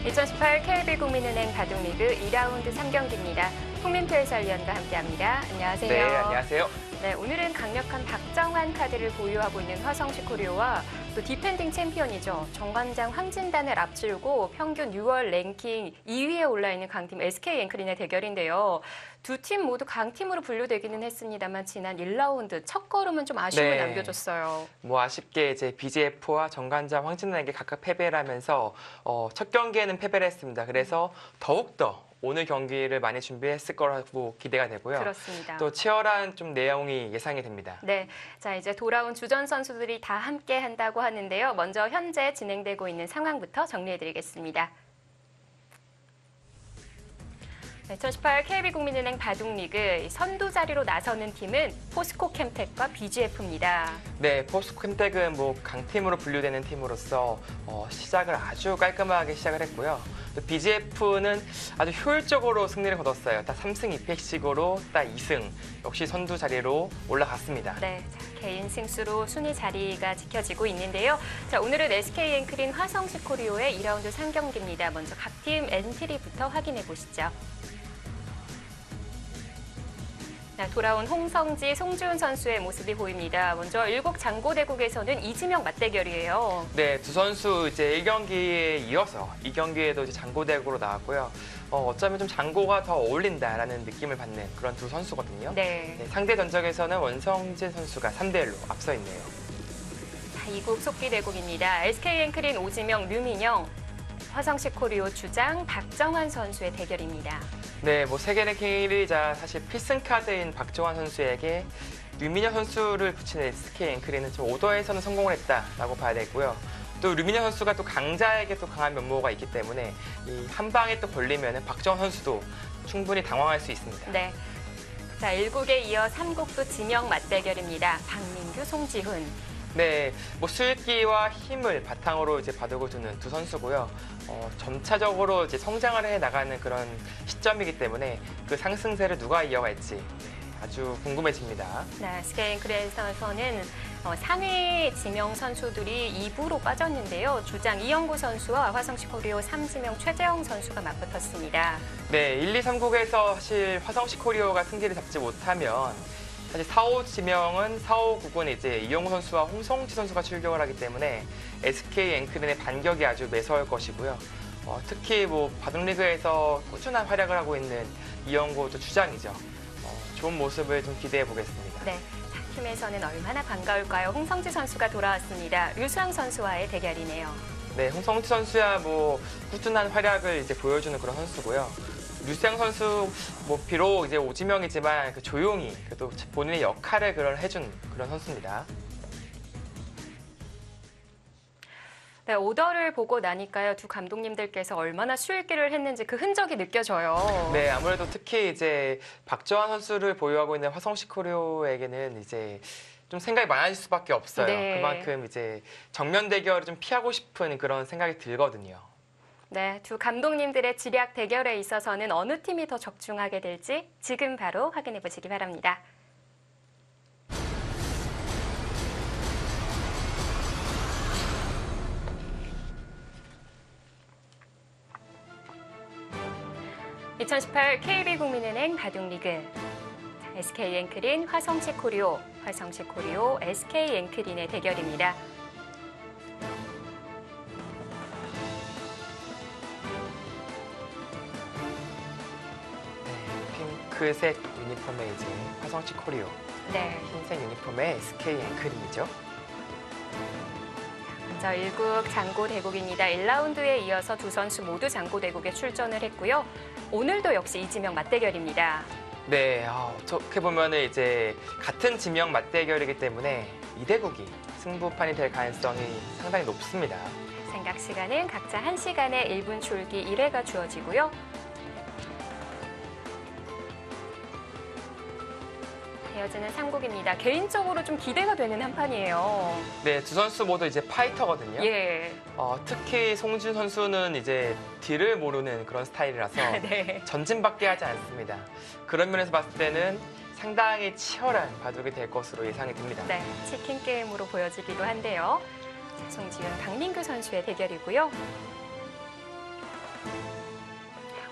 2018 KB국민은행 바둑리그 2라운드 3경기입니다. 홍민표 해설위원과 함께합니다. 안녕하세요. 네, 안녕하세요. 네, 오늘은 강력한 박정환 카드를 보유하고 있는 화성시코리오와 또 디펜딩 챔피언이죠. 정관장 황진단을 앞지르고 평균 6월 랭킹 2위에 올라있는 강팀 SK 앵크린의 대결인데요. 두 팀 모두 강팀으로 분류되기는 했습니다만 지난 1라운드 첫 걸음은 좀 아쉬움을 남겨줬어요. 아쉽게 이제 BGF와 정관장 황진단에게 각각 패배를 하면서 첫 경기에는 패배를 했습니다. 그래서 더욱더 오늘 경기를 많이 준비했을 거라고 기대가 되고요. 그렇습니다. 또 치열한 좀 내용이 예상이 됩니다. 네, 자 이제 돌아온 주전 선수들이 다 함께 한다고 하는데요. 먼저 현재 진행되고 있는 상황부터 정리해드리겠습니다. 2018 KB국민은행 바둑리그 선두 자리로 나서는 팀은 포스코 캠텍과 BGF입니다. 네, 포스코 캠텍은 강팀으로 분류되는 팀으로서 시작을 아주 깔끔하게 시작을 했고요. 또 BGF는 아주 효율적으로 승리를 거뒀어요. 딱 3승 2패씩으로 딱 2승, 역시 선두 자리로 올라갔습니다. 네, 자, 개인 승수로 순위 자리가 지켜지고 있는데요. 자, 오늘은 SK 앵크린 화성시코리오의 2라운드 3경기입니다. 먼저 각 팀 엔트리부터 확인해 보시죠. 돌아온 홍성지, 송지훈 선수의 모습이 보입니다. 먼저 일국 장고대국에서는 이지명 맞대결이에요. 네, 두 선수 이제 1경기에 이어서 2경기에도 이제 장고대국으로 나왔고요. 어쩌면 좀 장고가 더 어울린다라는 느낌을 받는 그런 두 선수거든요. 네. 상대 전적에서는 원성진 선수가 3대1로 앞서 있네요. 자, 이국 속기대국입니다. SK 앵크린 오지명, 류민영, 화성시코리오 주장 박정환 선수의 대결입니다. 네, 세계 랭킹 1위자 사실 필승카드인 박정환 선수에게 류민혁 선수를 붙인 SK 앵크린은 좀 오더에서는 성공을 했다라고 봐야 되고요. 또 류민혁 선수가 또 강자에게 또 강한 면모가 있기 때문에 이 한 방에 또 걸리면 박정환 선수도 충분히 당황할 수 있습니다. 네. 자, 1국에 이어 3국도 지명 맞대결입니다. 박민규, 송지훈. 네, 술기와 힘을 바탕으로 이제 바둑을 두는 두 선수고요. 점차적으로 이제 성장을 해 나가는 그런 시점이기 때문에 그 상승세를 누가 이어갈지 아주 궁금해집니다. 네, SK 앵크린에서는 상위 지명 선수들이 2부로 빠졌는데요. 주장 이영구 선수와 화성시코리오 3지명 최재영 선수가 맞붙었습니다. 네, 1, 2, 3국에서 사실 화성시코리오가 승기를 잡지 못하면 사실 4, 5 지명은 4, 5, 9은 이제 이영우 선수와 홍성지 선수가 출격을 하기 때문에 SK 앵크린의 반격이 아주 매서울 것이고요. 특히 바둑리그에서 꾸준한 활약을 하고 있는 이영구도 주장이죠. 좋은 모습을 좀 기대해 보겠습니다. 네, 자, 팀에서는 얼마나 반가울까요? 홍성지 선수가 돌아왔습니다. 류수영 선수와의 대결이네요. 네, 홍성지 선수야 꾸준한 활약을 이제 보여주는 그런 선수고요. 류수영 선수 비록 이제 오지명이지만 조용히 그래도 본인의 역할을 해준 그런 선수입니다. 네, 오더를 보고 나니까요, 두 감독님들께서 얼마나 수일기를 했는지 그 흔적이 느껴져요. 네, 아무래도 특히 이제 박정환 선수를 보유하고 있는 화성시코리오에게는 이제 좀 생각이 많아질 수밖에 없어요. 네. 그만큼 이제 정면 대결을 좀 피하고 싶은 그런 생각이 들거든요. 네, 두 감독님들의 지략 대결에 있어서는 어느 팀이 더 적중하게 될지 지금 바로 확인해 보시기 바랍니다. (2018) KB국민은행 바둑리그 SK 앵크린 화성시코리오, 화성시코리오 SK 앵크린의 대결입니다. 핑크색 유니폼의 이제 화성시코리오, 네. 흰색 유니폼의 SK 앵크린이죠. 먼저 1국 장고대국입니다. 1라운드에 이어서 두 선수 모두 장고대국에 출전을 했고요. 오늘도 역시 이지명 맞대결입니다. 네, 어떻게 보면은 이제 같은 지명 맞대결이기 때문에 이 대국이 승부판이 될 가능성이 상당히 높습니다. 생각 시간은 각자 1시간에 1분 줄기 1회가 주어지고요. 이어지는 3국입니다. 개인적으로 좀 기대가 되는 한판이에요. 네, 두 선수 모두 이제 파이터거든요. 예. 특히 송지훈 선수는 이제 뒤를 모르는 그런 스타일이라서 네. 전진밖에 하지 않습니다. 그런 면에서 봤을 때는 상당히 치열한 바둑이 될 것으로 예상이 됩니다. 네, 치킨 게임으로 보여지기도 한데요. 송지훈, 박민규 선수의 대결이고요.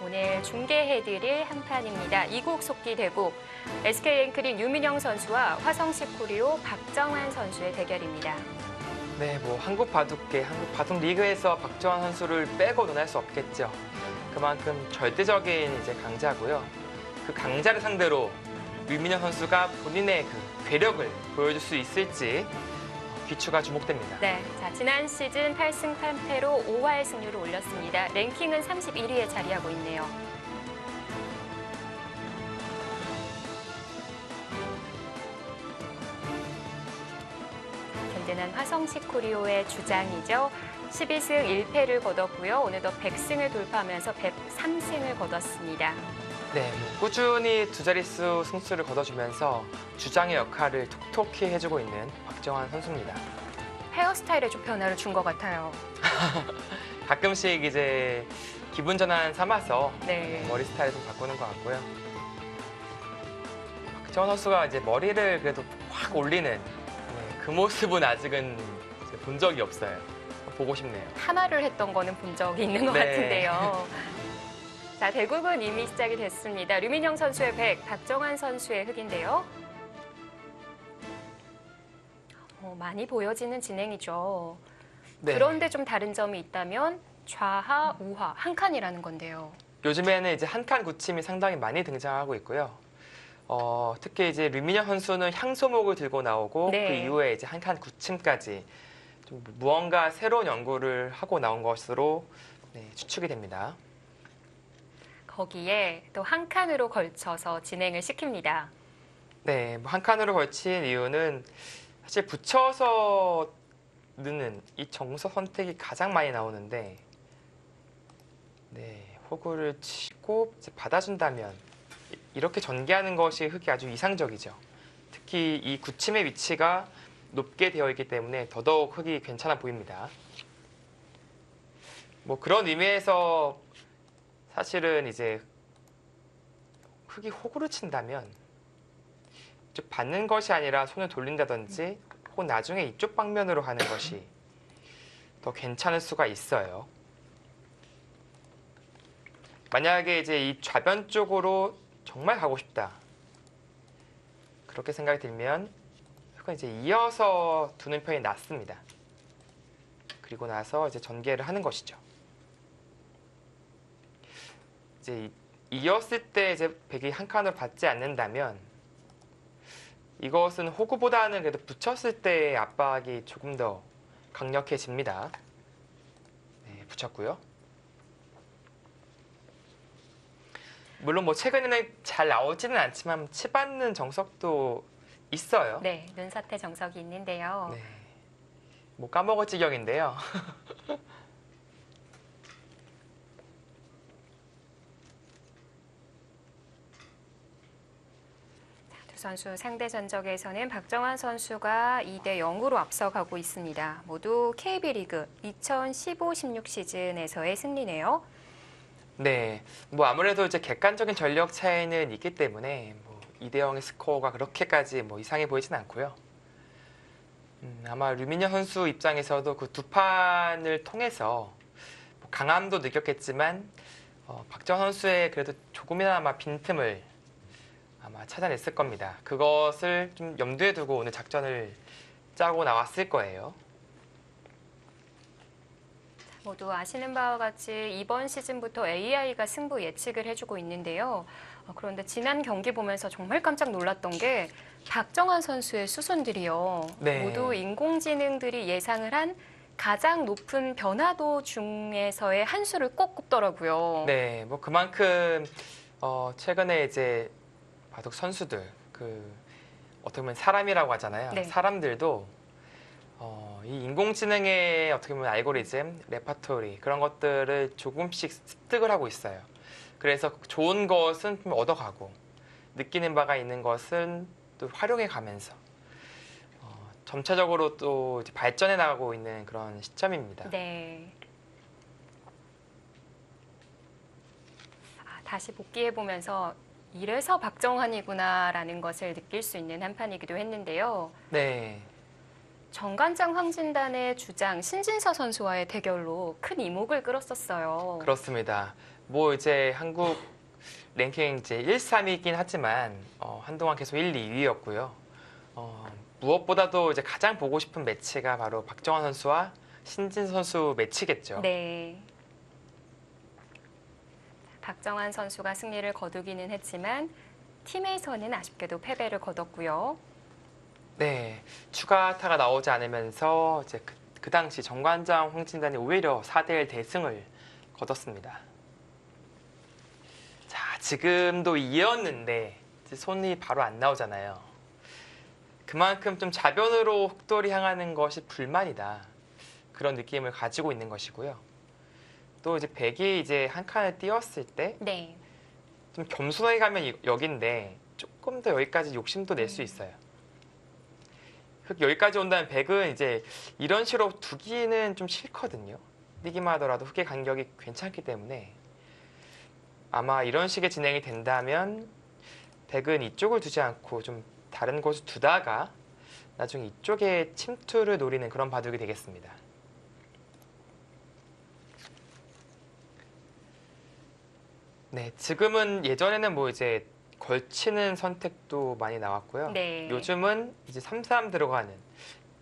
오늘 중계해드릴 한 판입니다. 이국 속기 대국 SK 앵크린 유민영 선수와 화성시 코리오 박정환 선수의 대결입니다. 네, 뭐 한국 바둑계, 한국 바둑 리그에서 박정환 선수를 빼고 논할 수 없겠죠. 그만큼 절대적인 이제 강자고요. 그 강자를 상대로 유민영 선수가 본인의 그 괴력을 보여줄 수 있을지 귀추가 주목됩니다. 네, 자, 지난 시즌 8승 8패로 5할 승률을 올렸습니다. 랭킹은 31위에 자리하고 있네요. 든든한 화성시 코리오의 주장이죠. 12승 1패를 거뒀고요. 오늘도 100승을 돌파하면서 103승을 거뒀습니다. 네, 뭐 꾸준히 두 자릿수 승수를 거둬주면서 주장의 역할을 톡톡히 해주고 있는 박정환 선수입니다. 헤어스타일에 좀 변화를 준 것 같아요. 가끔씩 이제 기분 전환 삼아서 네. 머리 스타일 좀 바꾸는 것 같고요. 박정환 선수가 이제 머리를 그래도 확 올리는 그 모습은 아직은 이제 본 적이 없어요. 보고 싶네요. 하마를 했던 거는 본 적이 있는 것 네. 같은데요. 자, 대국은 이미 시작이 됐습니다. 류민영 선수의 백, 박정환 선수의 흑인데요. 많이 보여지는 진행이죠. 네. 그런데 좀 다른 점이 있다면 좌하, 우하, 한 칸이라는 건데요. 요즘에는 이제 한 칸 굳힘이 상당히 많이 등장하고 있고요. 특히 이제 류민영 선수는 향소목을 들고 나오고 네. 그 이후에 이제 한 칸 굳힘까지 좀 무언가 새로운 연구를 하고 나온 것으로 추측이 됩니다. 거기에 또 한 칸으로 걸쳐서 진행을 시킵니다. 네, 뭐 한 칸으로 걸친 이유는 사실 붙여서 넣는 이 정석 선택이 가장 많이 나오는데, 네, 호구를 치고 이제 받아준다면 이렇게 전개하는 것이 흙이 아주 이상적이죠. 특히 이 굳힘의 위치가 높게 되어 있기 때문에 더더욱 흙이 괜찮아 보입니다. 뭐 그런 의미에서 사실은 이제 흙이 호구를 친다면 좀 받는 것이 아니라 손을 돌린다든지 혹은 나중에 이쪽 방면으로 하는 것이 더 괜찮을 수가 있어요. 만약에 이제 이 좌변 쪽으로 정말 가고 싶다, 그렇게 생각이 들면 흙은 이제 이어서 두는 편이 낫습니다. 그리고 나서 이제 전개를 하는 것이죠. 이제 이었을 때 이제 백이 한 칸으로 받지 않는다면 이것은 호구보다는 그래도 붙였을 때의 압박이 조금 더 강력해집니다. 네, 붙였고요. 물론 뭐 최근에는 잘 나오지는 않지만 치받는 정석도 있어요. 네, 눈사태 정석이 있는데요. 네, 뭐 까먹을 지경인데요. 두 선수 상대 전적에서는 박정환 선수가 2대 0으로 앞서가고 있습니다. 모두 KB리그 2015-16 시즌에서의 승리네요. 네, 뭐 아무래도 이제 객관적인 전력 차이는 있기 때문에 뭐 2대 0의 스코어가 그렇게까지 뭐 이상해 보이진 않고요. 아마 류민영 선수 입장에서도 그 두 판을 통해서 뭐 강함도 느꼈겠지만 박정환 선수의 그래도 조금이나마 빈틈을 아마 찾아냈을 겁니다. 그것을 좀 염두에 두고 오늘 작전을 짜고 나왔을 거예요. 모두 아시는 바와 같이 이번 시즌부터 AI가 승부 예측을 해주고 있는데요. 그런데 지난 경기 보면서 정말 깜짝 놀랐던 게 박정환 선수의 수순들이요. 네. 모두 인공지능들이 예상을 한 가장 높은 변화도 중에서의 한 수를 꼭 꼽더라고요. 네, 뭐 그만큼 최근에 이제 바둑 선수들 어떻게 보면 사람이라고 하잖아요. 네. 사람들도 이 인공지능의 어떻게 보면 알고리즘, 레파토리 그런 것들을 조금씩 습득을 하고 있어요. 그래서 좋은 것은 좀 얻어가고 느끼는 바가 있는 것은 또 활용해 가면서 점차적으로 또 이제 발전해 나가고 있는 그런 시점입니다. 네. 다시 복귀해 보면서 이래서 박정환이구나라는 것을 느낄 수 있는 한 판이기도 했는데요. 네. 정관장 황진단의 주장 신진서 선수와의 대결로 큰 이목을 끌었었어요. 그렇습니다. 뭐 이제 한국 랭킹 이제 1, 3위이긴 하지만 한동안 계속 1, 2위였고요. 무엇보다도 이제 가장 보고 싶은 매치가 바로 박정환 선수와 신진 선수 매치겠죠. 네. 박정환 선수가 승리를 거두기는 했지만 팀에서는 아쉽게도 패배를 거뒀고요. 네, 추가타가 나오지 않으면서 이제 그 당시 정관장 황진단이 오히려 4대1 대승을 거뒀습니다. 자, 지금도 이었는데 이제 손이 바로 안 나오잖아요. 그만큼 좀 좌변으로 흑돌이 향하는 것이 불만이다. 그런 느낌을 가지고 있는 것이고요. 또 이제 백이 이제 한 칸을 띄웠을 때 네. 좀 겸손하게 가면 여긴데 조금 더 여기까지 욕심도 낼 수 있어요. 흑 여기까지 온다면 백은 이제 이런 식으로 두기는 좀 싫거든요. 뛰기만 하더라도 흑의 간격이 괜찮기 때문에 아마 이런 식의 진행이 된다면 백은 이쪽을 두지 않고 좀 다른 곳을 두다가 나중에 이쪽에 침투를 노리는 그런 바둑이 되겠습니다. 네, 지금은 예전에는 뭐 이제 걸치는 선택도 많이 나왔고요. 네. 요즘은 이제 3-3 들어가는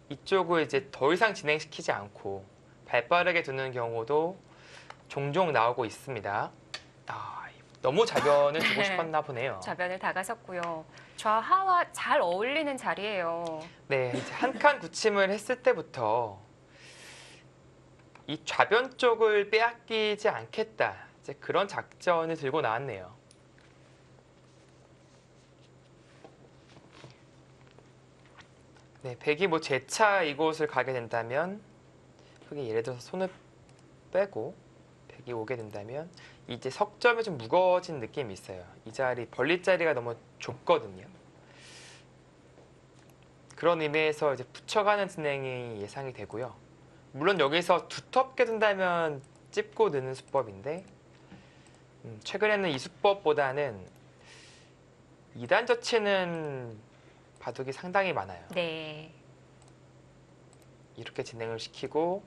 이쪽을 이제 더 이상 진행시키지 않고 발빠르게 두는 경우도 종종 나오고 있습니다. 너무 좌변을 두고 싶었나 보네요. 좌변을 다가섰고요. 좌하와 잘 어울리는 자리예요. 네, 이제 한 칸 굳힘을 했을 때부터 이 좌변 쪽을 빼앗기지 않겠다. 이제 그런 작전을 들고 나왔네요. 네, 백이 뭐 재차 이곳을 가게 된다면 흑이 예를 들어서 손을 빼고 백이 오게 된다면 이제 석점이 좀 무거워진 느낌이 있어요. 이 자리 벌릴 자리가 너무 좁거든요. 그런 의미에서 이제 붙여가는 진행이 예상이 되고요. 물론 여기서 두텁게 둔다면 찝고 느는 수법인데 최근에는 이 수법보다는 2단 젖히는 바둑이 상당히 많아요. 네. 이렇게 진행을 시키고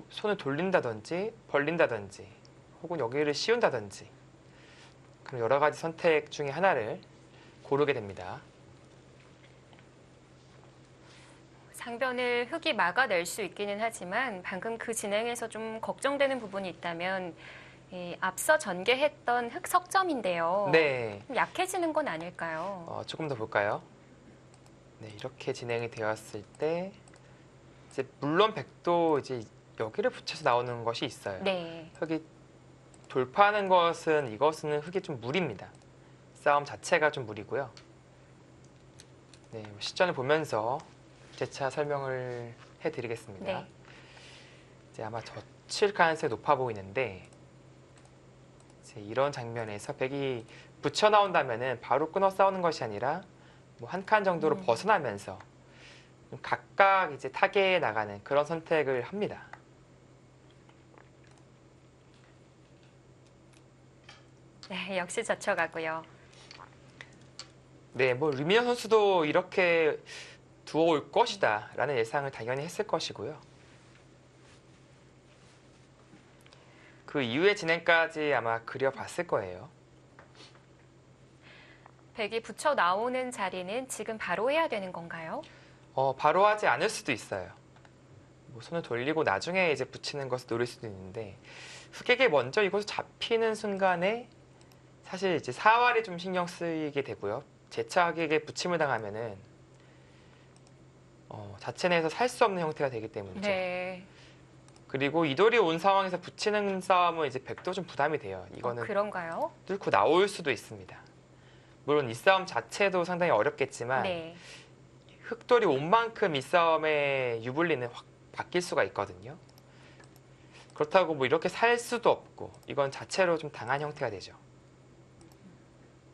손을 돌린다든지 벌린다든지 혹은 여기를 씌운다든지 그런 여러 가지 선택 중에 하나를 고르게 됩니다. 상변을 흑이 막아낼 수 있기는 하지만 방금 그 진행에서 좀 걱정되는 부분이 있다면 앞서 전개했던 흑 석점인데요. 네, 좀 약해지는 건 아닐까요? 조금 더 볼까요? 네, 이렇게 진행이 되었을 때 이제 물론 백도 이제 여기를 붙여서 나오는 것이 있어요. 네. 흑이 돌파하는 것은 이것은 흑이 좀 무리입니다. 싸움 자체가 좀 무리고요. 네, 시전을 보면서 재차 설명을 해드리겠습니다. 네. 이제 아마 젖힐 가능성이 높아 보이는데 이제 이런 장면에서 백이 붙여 나온다면은 바로 끊어 싸우는 것이 아니라 뭐 한 칸 정도로 벗어나면서 각각 이제 타개에 나가는 그런 선택을 합니다. 네, 역시 젖혀가고요. 네, 뭐 류민혁 선수도 이렇게 두어올 것이다 라는 예상을 당연히 했을 것이고요. 그 이후의 진행까지 아마 그려봤을 거예요. 백이 붙여 나오는 자리는 지금 바로 해야 되는 건가요? 바로 하지 않을 수도 있어요. 뭐 손을 돌리고 나중에 이제 붙이는 것을 노릴 수도 있는데 흑에게 먼저 이것을 잡히는 순간에 사실 이제 사활이 좀 신경 쓰이게 되고요. 재차 흑에게 붙임을 당하면은 자체 내에서 살 수 없는 형태가 되기 때문이죠. 네. 그리고 이돌이 온 상황에서 붙이는 싸움은 이제 백도 좀 부담이 돼요. 이거는 그런가요? 뚫고 나올 수도 있습니다. 물론 이 싸움 자체도 상당히 어렵겠지만 네. 흑돌이 온 만큼 이 싸움의 유불리는 확 바뀔 수가 있거든요. 그렇다고 뭐 이렇게 살 수도 없고 이건 자체로 좀 당한 형태가 되죠.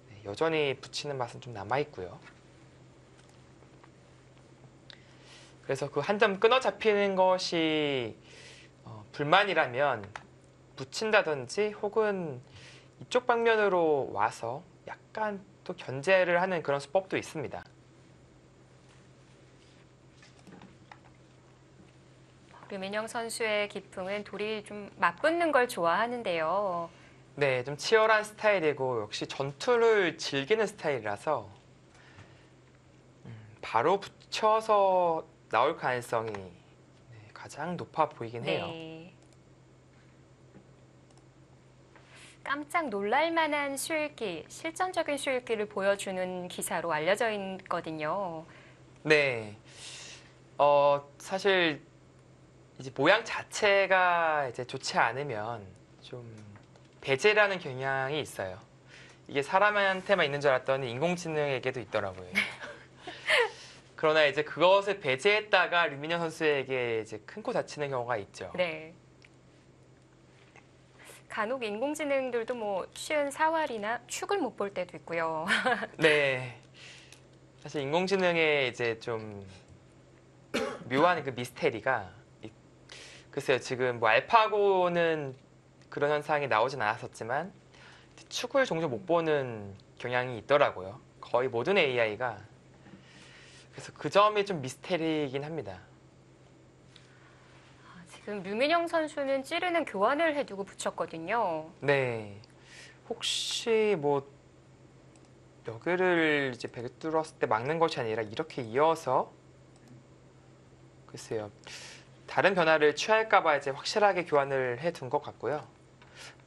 네, 여전히 붙이는 맛은 좀 남아있고요. 그래서 그 한 점 끊어 잡히는 것이 불만이라면 붙인다든지 혹은 이쪽 방면으로 와서 약간 또 견제를 하는 그런 수법도 있습니다. 류민영 선수의 기풍은 돌이 좀 맞붙는 걸 좋아하는데요. 네, 좀 치열한 스타일이고 역시 전투를 즐기는 스타일이라서 바로 붙여서 나올 가능성이 가장 높아 보이긴 해요. 네. 깜짝 놀랄 만한 슈일기, 실전적인 슈일기를 보여주는 기사로 알려져 있거든요. 네, 사실 이제 모양 자체가 이제 좋지 않으면 좀 배제라는 경향이 있어요. 이게 사람한테만 있는 줄 알았더니 인공지능에게도 있더라고요. 그러나 이제 그것을 배제했다가 류민현 선수에게 이제 큰 코 다치는 경우가 있죠. 네. 간혹 인공지능들도 뭐 쉬운 사활이나 축을 못 볼 때도 있고요. 네. 사실 인공지능의 이제 좀 묘한 그 미스테리가 글쎄요, 지금 뭐 알파고는 그런 현상이 나오진 않았었지만 축을 종종 못 보는 경향이 있더라고요. 거의 모든 AI가. 그래서 그 점이 좀 미스테리이긴 합니다. 지금 류민영 선수는 찌르는 교환을 해두고 붙였거든요. 네. 혹시 뭐 여기를 이제 배 뚫었을 때 막는 것이 아니라 이렇게 이어서 글쎄요. 다른 변화를 취할까봐 이제 확실하게 교환을 해둔 것 같고요.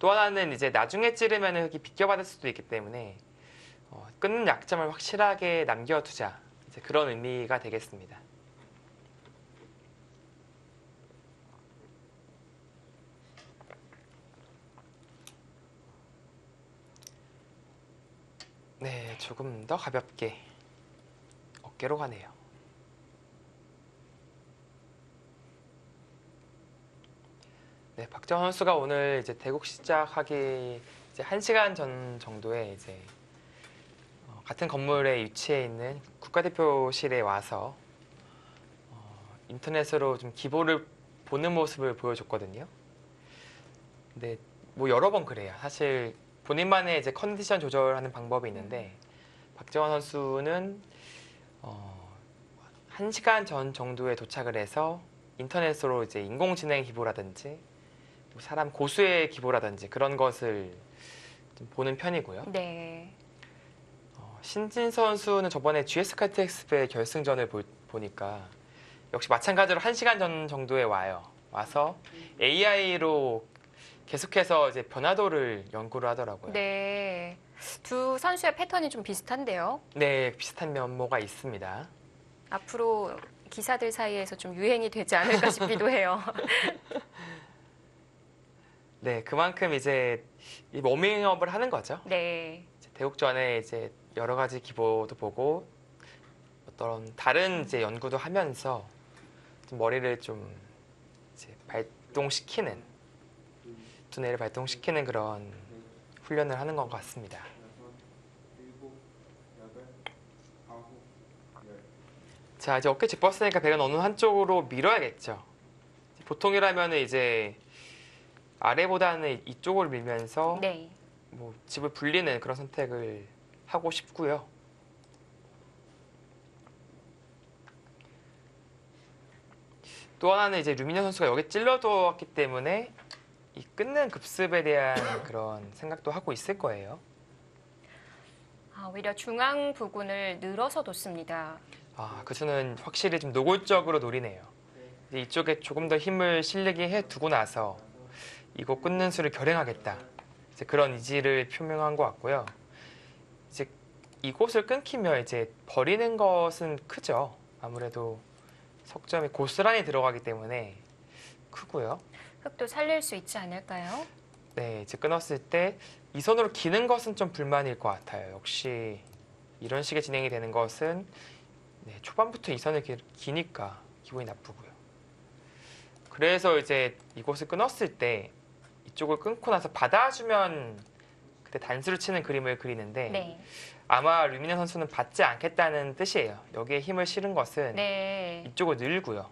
또 하나는 이제 나중에 찌르면 흙이 비껴받을 수도 있기 때문에 끊는 약점을 확실하게 남겨두자. 이제 그런 의미가 되겠습니다. 네, 조금 더 가볍게 어깨로 가네요. 네, 박정원 선수가 오늘 이제 대국 시작하기 이제 1시간 전 정도에 이제 같은 건물에 위치해 있는 국가대표실에 와서 인터넷으로 좀 기보를 보는 모습을 보여줬거든요. 근데 뭐 여러 번 그래요. 사실 본인만의 이제 컨디션 조절하는 방법이 있는데 박정원 선수는 1시간 전 정도에 도착을 해서 인터넷으로 이제 인공지능 기보라든지 뭐 사람 고수의 기보라든지 그런 것을 좀 보는 편이고요. 네. 신진 선수는 저번에 GS 칼텍스의 결승전을 보니까 역시 마찬가지로 1시간 전 정도에 와서 AI로 계속해서 이제 변화도를 연구를 하더라고요. 네. 두 선수의 패턴이 좀 비슷한데요. 네, 비슷한 면모가 있습니다. 앞으로 기사들 사이에서 좀 유행이 되지 않을까 싶기도 해요. 네, 그만큼 이제 이 워밍업을 하는 거죠. 네. 이제 대국 전에 이제 여러 가지 기보도 보고 어떤 다른 이제 연구도 하면서 좀 머리를 좀 이제 발동시키는 두뇌를 발동시키는 그런 훈련을 하는 것 같습니다. 자, 이제 어깨 짚었으니까 배가 어느 한쪽으로 밀어야겠죠. 보통이라면 이제 아래보다는 이쪽을 밀면서 네. 뭐 집을 불리는 그런 선택을 하고 싶고요. 또 하나는 이제 류민현 선수가 여기 찔러두었기 때문에 이 끊는 급습에 대한 그런 생각도 하고 있을 거예요. 오히려 중앙 부근을 늘어서 뒀습니다. 그 수는 확실히 좀 노골적으로 노리네요. 이제 이쪽에 조금 더 힘을 실리게 해두고 나서 이거 끊는 수를 결행하겠다. 이제 그런 의지를 표명한 것 같고요. 이제 이곳을 끊기면 이제 버리는 것은 크죠. 아무래도 석점이 고스란히 들어가기 때문에 크고요. 흙도 살릴 수 있지 않을까요? 네, 이제 끊었을 때 이 손으로 기는 것은 좀 불만일 것 같아요. 역시 이런 식의 진행이 되는 것은 초반부터 이 선을 기니까 기분이 나쁘고요. 그래서 이제 이곳을 끊었을 때 이쪽을 끊고 나서 받아주면 그때 단수를 치는 그림을 그리는데 네. 아마 류민현 선수는 받지 않겠다는 뜻이에요. 여기에 힘을 실은 것은 네. 이쪽을 늘고요.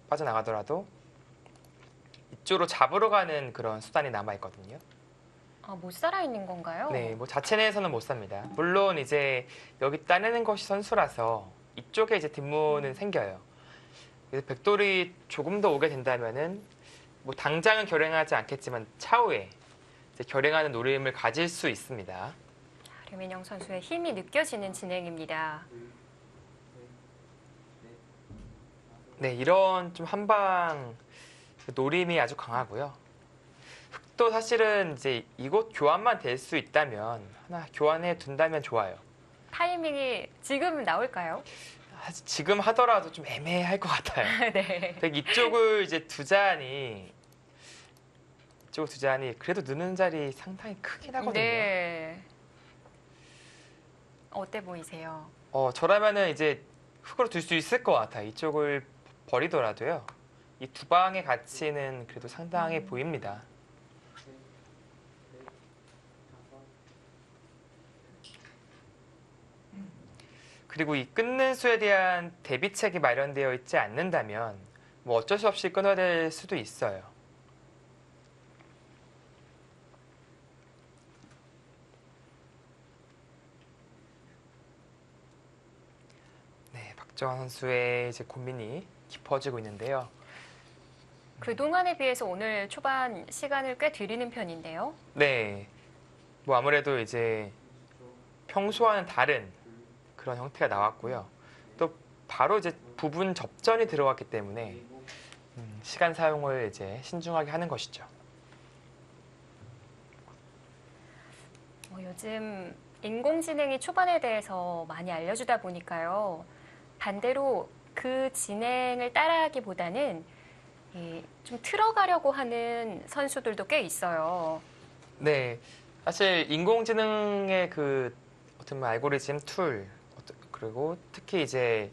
빠져나가더라도 이쪽으로 잡으러 가는 그런 수단이 남아있거든요. 못 살아있는 건가요? 네, 뭐 자체 내에서는 못 삽니다. 물론 이제 여기 따내는 것이 선수라서 이쪽에 이제 뒷문은 생겨요. 그래서 백돌이 조금 더 오게 된다면은 뭐 당장은 결행하지 않겠지만 차후에 이제 결행하는 노림을 가질 수 있습니다. 류민영 선수의 힘이 느껴지는 진행입니다. 네, 이런 좀 한방 노림이 아주 강하고요. 흑도 사실은 이제 이곳 교환만 될 수 있다면 하나 교환해 둔다면 좋아요. 타이밍이 지금 나올까요? 사실 지금 하더라도 좀 애매할 것 같아요. 네. 이쪽을 이제 두 잔이 그래도 느는 자리 상당히 크긴 하거든요. 네. 어때 보이세요? 저라면은 이제 흑으로 둘 수 있을 것 같아요. 이쪽을 버리더라도요. 이 두 방의 가치는 그래도 상당해 보입니다. 그리고 이 끊는 수에 대한 대비책이 마련되어 있지 않는다면 뭐 어쩔 수 없이 끊어야 될 수도 있어요. 네, 박정환 선수의 이제 고민이 깊어지고 있는데요. 그동안에 비해서 오늘 초반 시간을 꽤 들이는 편인데요. 네, 뭐 아무래도 이제 평소와는 다른 그런 형태가 나왔고요. 또 바로 이제 부분 접전이 들어왔기 때문에 시간 사용을 이제 신중하게 하는 것이죠. 요즘 인공지능이 초반에 대해서 많이 알려주다 보니까요. 반대로 그 진행을 따라하기보다는 좀 틀어가려고 하는 선수들도 꽤 있어요. 네, 사실 인공지능의 그 어떤 알고리즘 툴 그리고 특히 이제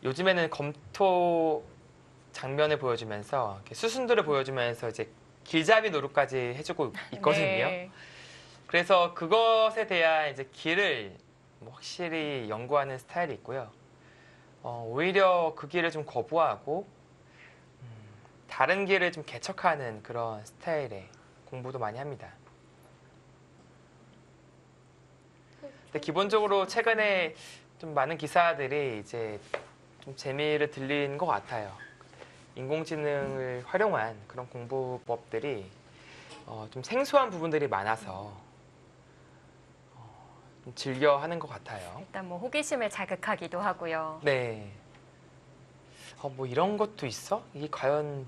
요즘에는 검토 장면을 보여주면서 이렇게 수순들을 보여주면서 이제 길잡이 노릇까지 해주고 있거든요. 네. 그래서 그것에 대한 이제 길을 뭐 확실히 연구하는 스타일이 있고요. 오히려 그 길을 좀 거부하고 다른 길을 좀 개척하는 그런 스타일의 공부도 많이 합니다. 근데 기본적으로 최근에 좀 많은 기사들이 이제 좀 재미를 들린 것 같아요. 인공지능을 활용한 그런 공부법들이 좀 생소한 부분들이 많아서 좀 즐겨 하는 것 같아요. 일단 뭐 호기심을 자극하기도 하고요. 네. 뭐 이런 것도 있어? 이게 과연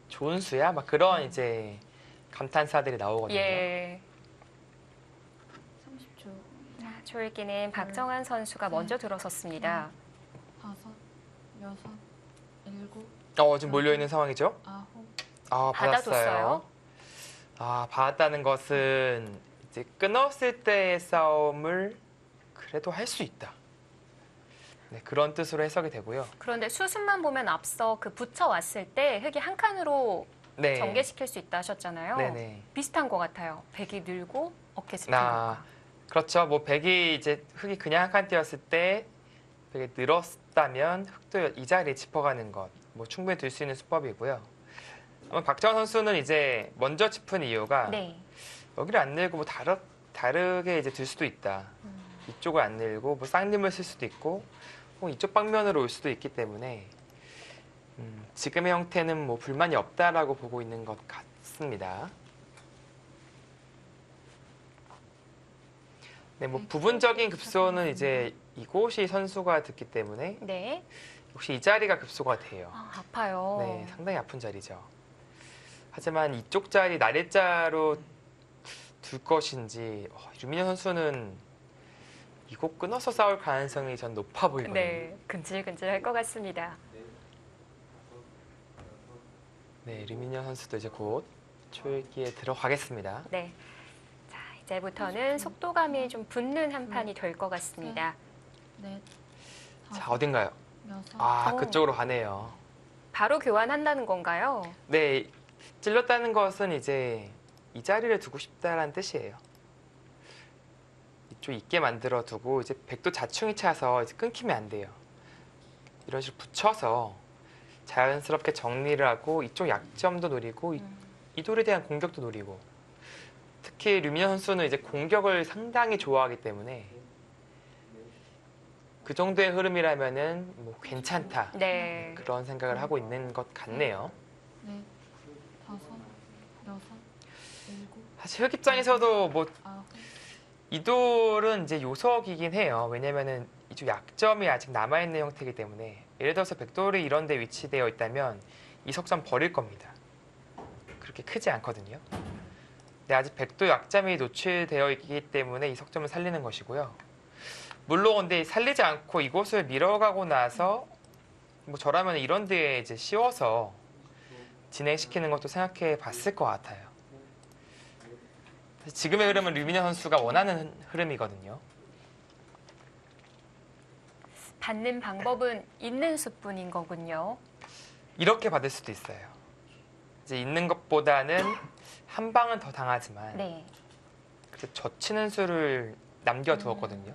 좋은 수야? 막 그런 이제 감탄사들이 나오거든요. 예. 30초. 초읽기는 박정환 선수가 먼저 들어섰습니다. 5, 6, 7, 지금 몰려있는 상황이죠? 9. 받아뒀어요. 받았다는 것은 이제 끊었을 때의 싸움을 그래도 할 수 있다. 네, 그런 뜻으로 해석이 되고요. 그런데 수순만 보면 앞서 그 붙여왔을 때 흙이 한 칸으로 네. 전개시킬 수 있다 하셨잖아요. 네네. 비슷한 것 같아요. 백이 늘고 어깨 스피드. 그렇죠. 뭐 백이 이제 흙이 그냥 한 칸 띄었을 때 백이 늘었다면 흙도 이 자리에 짚어가는 것, 뭐 충분히 들 수 있는 수법이고요. 아마 박정환 선수는 이제 먼저 짚은 이유가 네. 여기를 안 늘고 뭐 다르게 이제 들 수도 있다. 이쪽을 안 늘고 뭐 쌍림을 쓸 수도 있고 이쪽 방면으로 올 수도 있기 때문에 지금의 형태는 뭐 불만이 없다라고 보고 있는 것 같습니다. 네, 뭐 부분적인 급소는 이제 이곳이 선수가 듣기 때문에 네. 혹시 이 자리가 급소가 돼요. 아파요. 네, 상당히 아픈 자리죠. 하지만 이쪽 자리 날일자로 둘 것인지 류민현 선수는 이곳 끊어서 싸울 가능성이 전 높아 보이거든요. 네, 근질근질할 것 같습니다. 네, 류민현 선수도 이제 곧 초읽기에 들어가겠습니다. 네. 자, 이제부터는 속도감이 좀 붙는 한 판이 될 것 같습니다. 4, 자, 어딘가요? 6. 그쪽으로 가네요. 바로 교환한다는 건가요? 네, 찔렀다는 것은 이제 이 자리를 두고 싶다라는 뜻이에요. 이쪽 있게 만들어 두고 이제 백도 자충이 차서 이제 끊기면 안 돼요. 이런 식으로 붙여서 자연스럽게 정리를 하고 이쪽 약점도 노리고 이 돌에 대한 공격도 노리고 특히 류민현 선수는 이제 공격을 상당히 좋아하기 때문에 그 정도의 흐름이라면은 뭐 괜찮다. 네. 그런 생각을 하고 있는 것 같네요. 넷, 다섯, 여섯, 일곱, 사실 흑 입장에서도 뭐 아홉. 이 돌은 이제 요석이긴 해요. 왜냐면은 이쪽 약점이 아직 남아있는 형태이기 때문에 예를 들어서 백돌이 이런 데 위치되어 있다면 이 석점 버릴 겁니다. 그렇게 크지 않거든요. 근데 아직 백도 약점이 노출되어 있기 때문에 이 석점을 살리는 것이고요. 물론 근데 살리지 않고 이곳을 밀어가고 나서 뭐 저라면 이런 데에 이제 씌워서 진행시키는 것도 생각해 봤을 것 같아요. 지금의 흐름은 류민현 선수가 원하는 흐름이거든요. 받는 방법은 있는 수뿐인 거군요. 이렇게 받을 수도 있어요. 이제 있는 것보다는 한 방은 더 당하지만 네. 그래서 젖히는 수를 남겨두었거든요.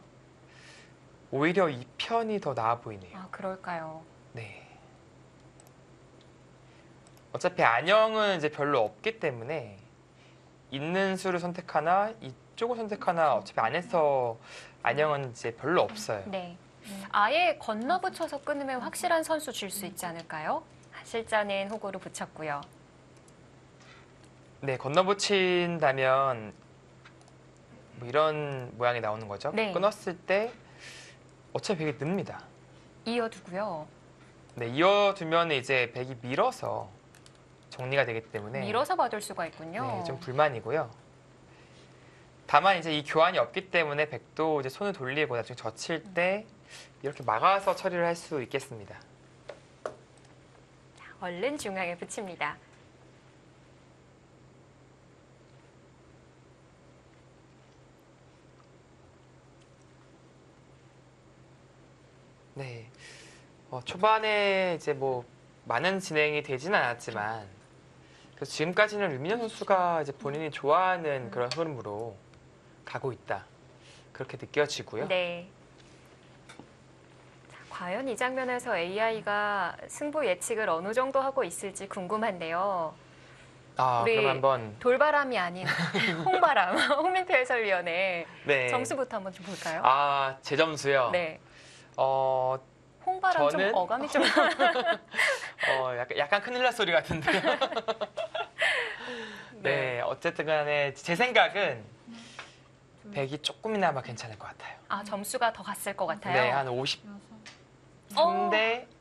오히려 이 편이 더 나아 보이네요. 아, 그럴까요? 네. 어차피 안형은 이제 별로 없기 때문에 있는 수를 선택하나 이쪽을 선택하나 어차피 안에서 안형은 이제 별로 없어요. 네. 아예 건너 붙여서 끊으면 확실한 선수 줄 수 있지 않을까요? 실전엔 호구로 붙였고요. 네, 건너붙인다면 뭐 이런 모양이 나오는 거죠. 네. 끊었을 때 어차피 백이 늡니다. 이어두고요. 네, 이어두면 이제 백이 밀어서 정리가 되기 때문에 밀어서 받을 수가 있군요. 네, 좀 불만이고요. 다만 이제 이 교환이 없기 때문에 백도 이제 손을 돌리고 나중에 젖힐 때 이렇게 막아서 처리를 할 수 있겠습니다. 얼른 중앙에 붙입니다. 네. 초반에 이제 뭐 많은 진행이 되지는 않았지만 그래서 지금까지는 류민현 선수가 이제 본인이 좋아하는 그런 흐름으로 가고 있다. 그렇게 느껴지고요. 네. 자, 과연 이 장면에서 AI가 승부 예측을 어느 정도 하고 있을지 궁금한데요. 우리 그럼 한번 돌바람이 아닌 홍바람, 홍민표 해설위원의 네. 점수부터 한번 좀 볼까요? 제 점수요. 네. 어, 홍바람 저는- 좀 어감이 좀 약간 큰일 날 소리 같은데요. 네, 어쨌든 간에 제 생각은 둘, 100이 조금이나마 괜찮을 것 같아요. 아, 점수가 더 갔을 것 같아요. 네, 한 53대 여섯,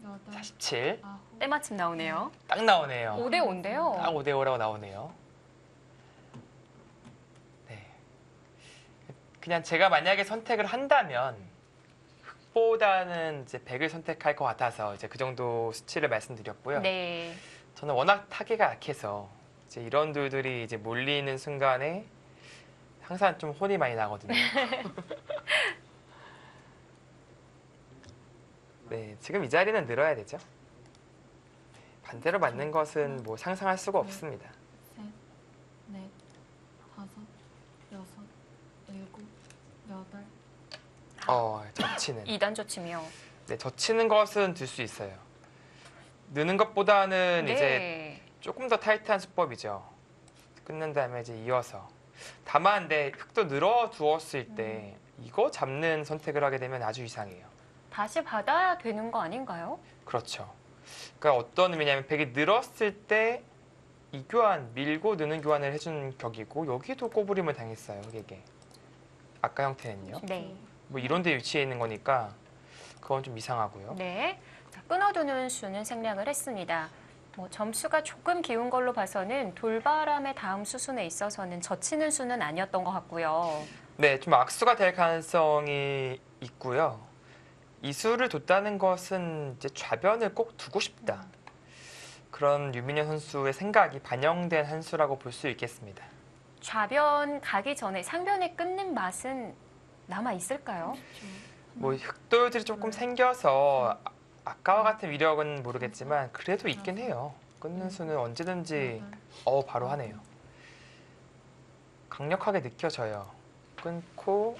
여덟, 47. 아홉. 때마침 나오네요. 딱 나오네요. 5대 5인데요. 딱 5대 5라고 나오네요. 네. 그냥 제가 만약에 선택을 한다면 흑보다는 이제 100을 선택할 것 같아서 이제 그 정도 수치를 말씀드렸고요. 네. 저는 워낙 타기가 약해서 이제 이런 돌들이 이제 몰리는 순간에 항상 좀 혼이 많이 나거든요. 네, 지금 이 자리는 늘어야 되죠. 반대로 맞는 것은 뭐 상상할 수가 없습니다. 셋, 넷, 다섯, 여섯, 일곱, 여덟. 젖히는. 2단 조치며. 네, 젖히는 것은 들 수 있어요. 느는 것보다는 이제 네. 조금 더 타이트한 수법이죠. 끊는 다음에 이제 이어서. 다만 근데 흙도 늘어 두었을 때 이거 잡는 선택을 하게 되면 아주 이상해요. 다시 받아야 되는 거 아닌가요? 그렇죠. 그러니까 어떤 의미냐면 백이 늘었을 때 이 교환, 밀고 느는 교환을 해준 격이고 여기도 꼬부림을 당했어요. 흑에게. 아까 형태는요. 네. 뭐 이런 데 위치해 있는 거니까 그건 좀 이상하고요. 네. 자, 끊어두는 수는 생략을 했습니다. 뭐 점수가 조금 기운 걸로 봐서는 돌바람의 다음 수순에 있어서는 젖히는 수는 아니었던 것 같고요. 네, 좀 악수가 될 가능성이 있고요. 이 수를 뒀다는 것은 이제 좌변을 꼭 두고 싶다. 그런 류민현 선수의 생각이 반영된 한 수라고 볼 수 있겠습니다. 좌변 가기 전에 상변에 끊는 맛은 남아 있을까요? 뭐 흑돌들이 조금 생겨서 아까와 같은 위력은 모르겠지만 그래도 있긴 해요. 끊는 수는 언제든지 바로 하네요. 강력하게 느껴져요. 끊고